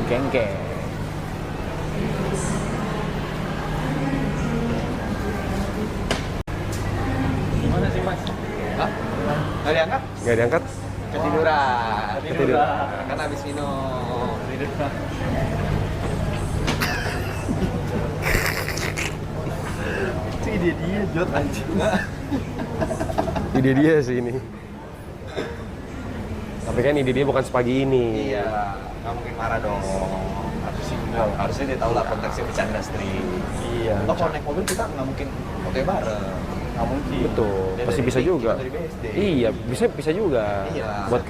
Speaker 12: Geng-geng.
Speaker 1: Gimana sih mas?
Speaker 4: Hah? Nggak diangkat?
Speaker 9: Nggak diangkat.
Speaker 4: Ketiduran.
Speaker 9: Ketiduran.
Speaker 4: Kan habis minum.
Speaker 1: Ketiduran.
Speaker 4: Itu ide dia, Jod anjing.
Speaker 9: Ide dia sih ini. Tapi kan ide dia bukan sepagi ini.
Speaker 4: Iya, nggak mungkin marah dong. Harusnya dia tahu lah konteksnya bercanda stri.
Speaker 9: Iya.
Speaker 4: Oh, kalau naik mobil kita nggak mungkin foto bareng. Nggak mungkin.
Speaker 9: Betul.
Speaker 4: Dia
Speaker 9: Pasti
Speaker 4: dari
Speaker 9: bisa
Speaker 4: BSD,
Speaker 9: juga.
Speaker 4: kita dari BSD.
Speaker 9: Iya, bisa juga.
Speaker 4: Iya.
Speaker 9: Buat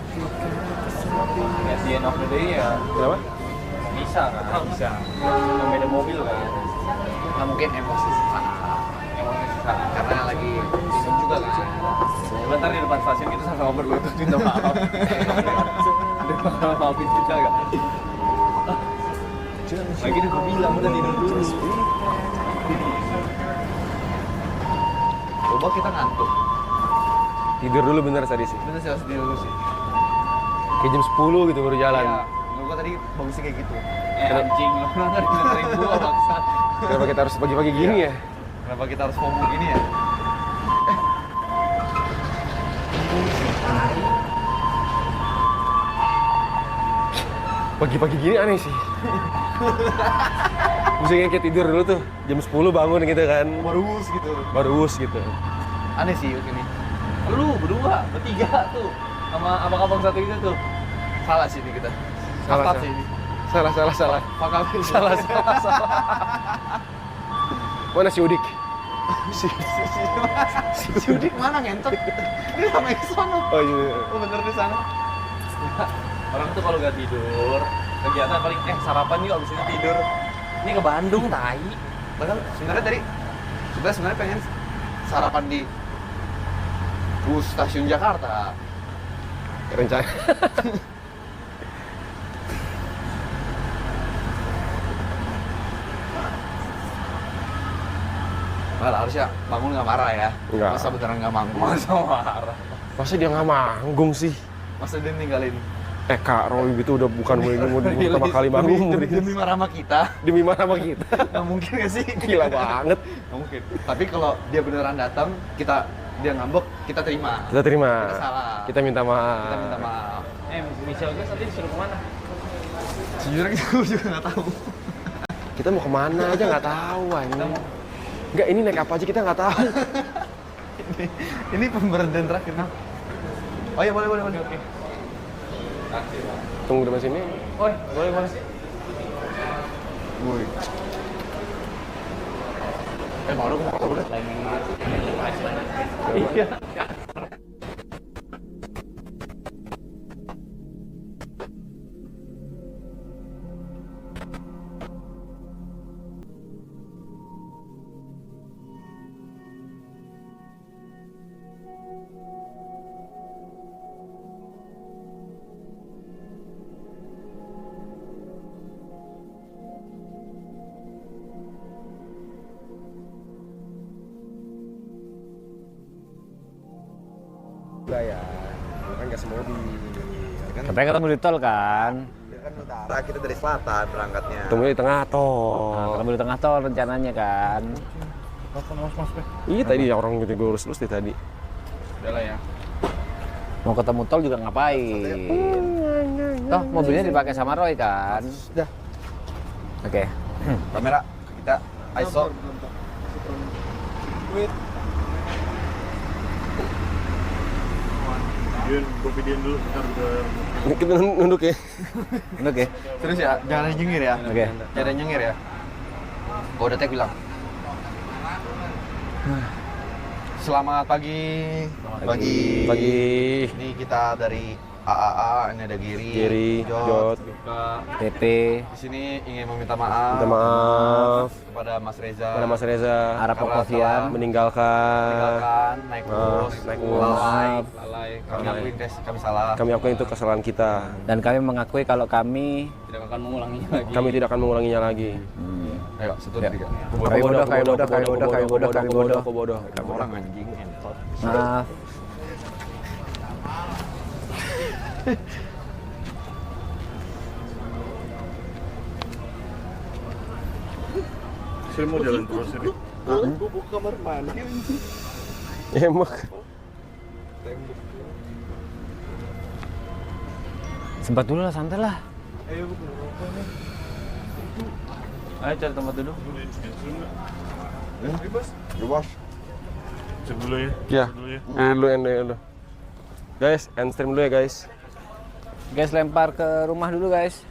Speaker 1: At the end of the day ya
Speaker 9: kenapa?
Speaker 1: bisa kan? Bisa. Yang beda mobil kan?
Speaker 4: Nggak mungkin emosi sesaat. Karena lagi bingung juga kan.
Speaker 1: Bentar di depan stasiun kita sama berdua itu minta maaf. Dia bakal maafin kita gak? Lagi udah gue bilang udah tidur dulu.
Speaker 4: Coba kita ngantuk.
Speaker 9: Tidur dulu bener tadi sih.
Speaker 4: Bener sih harus tidur dulu sih.
Speaker 9: Kayak jam 10 gitu baru jalan.
Speaker 4: Iya. Menurut gua tadi bagusnya kayak gitu.
Speaker 1: Anjing lo nggak dengerin gua maksa.
Speaker 9: Kenapa kita harus pagi-pagi gini ya?
Speaker 4: Kenapa kita harus ngomong gini ya?
Speaker 9: Pagi-pagi gini aneh sih. Misalnya kayak tidur dulu tuh, jam 10 bangun gitu kan.
Speaker 4: Baru us gitu.
Speaker 9: Baru us gitu.
Speaker 4: Aneh sih ini.
Speaker 1: Lu berdua, bertiga tuh sama abang-abang satu itu tuh.
Speaker 4: Salah sih ini kita.
Speaker 9: Salah,
Speaker 4: Kaftat
Speaker 9: salah.
Speaker 4: sih ini.
Speaker 9: Salah.
Speaker 4: Pakal
Speaker 9: Salah. Mana si Udik?
Speaker 4: Si Udik mana ngentot? Dia sama yang sono.
Speaker 9: Oh iya.
Speaker 4: Oh bener di sana.
Speaker 1: Orang tuh kalau gak tidur, kegiatan paling sarapan yuk abis itu tidur. Ini ke Bandung, tai.
Speaker 4: Padahal sebenarnya pengen sarapan di bus stasiun Jakarta.
Speaker 9: Rencana.
Speaker 4: Malah harusnya bangun nggak marah ya.
Speaker 9: Nggak.
Speaker 4: Masa beneran nggak manggung?
Speaker 1: Masa marah.
Speaker 9: Masa dia nggak manggung sih?
Speaker 4: Masa dia ninggalin?
Speaker 9: Kak Roy itu udah bukan mau pertama kali manggung.
Speaker 4: Demi marah sama kita.
Speaker 9: Demi marah sama kita.
Speaker 4: Nggak mungkin nggak sih?
Speaker 9: Gila banget.
Speaker 4: Nggak mungkin. Tapi kalau dia beneran datang, dia ngambek, kita terima.
Speaker 9: Kita terima.
Speaker 4: Kita salah.
Speaker 9: Kita minta maaf.
Speaker 4: Kita minta maaf.
Speaker 1: Michelle gue tadi disuruh kemana?
Speaker 4: Sejujurnya kita juga nggak tahu.
Speaker 9: Kita mau kemana aja nggak tahu anjing. Enggak, ini naik apa aja kita nggak tahu.
Speaker 4: Ini pemberhentian terakhir nah. Oh iya boleh.
Speaker 1: Oke.
Speaker 9: Tunggu depan sini.
Speaker 1: Oi, boleh.
Speaker 4: Woi. Baru udah.
Speaker 1: Iya.
Speaker 9: Enggak ya. Kan nggak semobil.
Speaker 12: Katanya ketemu di tol kan.
Speaker 4: Kan utara, kita dari selatan berangkatnya.
Speaker 9: Ketemu di tengah tol.
Speaker 12: Nah, ketemu di tengah tol rencananya kan.
Speaker 9: Iya tadi orang gitu gue urus tadi.
Speaker 1: Udah lah ya.
Speaker 12: Mau ketemu tol juga ngapain? Toh mobilnya dipakai sama Roy kan.
Speaker 4: Sudah.
Speaker 12: Oke.
Speaker 4: Kamera kita ISO.
Speaker 7: Gue videoin dulu bentar udah.
Speaker 9: Kita nunduk ya.
Speaker 12: Oke.
Speaker 4: Terus ya, jangan nyengir ya.
Speaker 12: Oke.
Speaker 4: Jangan nyengir ya. Gua udah tag bilang. Selamat pagi.
Speaker 9: Pagi.
Speaker 4: Ini kita dari AAA, ini ada Giri,
Speaker 9: Jot,
Speaker 12: PP.
Speaker 4: Di sini ingin meminta maaf.
Speaker 9: minta maaf
Speaker 4: Kepada Mas Reza.
Speaker 9: pada Mas Reza.
Speaker 12: Arab Pokovian.
Speaker 9: Meninggalkan.
Speaker 4: naik bus,
Speaker 9: naik bus.
Speaker 4: lalai. Kami akuin guys, kami salah.
Speaker 9: Kami akui itu kesalahan kita.
Speaker 12: Dan kami mengakui kalau kami
Speaker 1: Tidak akan mengulanginya lagi.
Speaker 9: Kami tidak akan mengulanginya lagi.
Speaker 4: Ayo, satu
Speaker 12: Ya.
Speaker 4: tiga.
Speaker 12: Kami bodoh.
Speaker 4: Orang anjing entot.
Speaker 12: Maaf.
Speaker 7: Saya mau jalan terus ini.
Speaker 9: Emak.
Speaker 12: Sempat dulu lah, santai lah.
Speaker 1: Ayo cari tempat duduk.
Speaker 4: Bebas.
Speaker 7: Cek dulu ya.
Speaker 9: Ya.
Speaker 7: Dulu ya.
Speaker 9: Dulu. Guys, end stream dulu ya guys.
Speaker 12: Guys, lempar ke rumah dulu guys.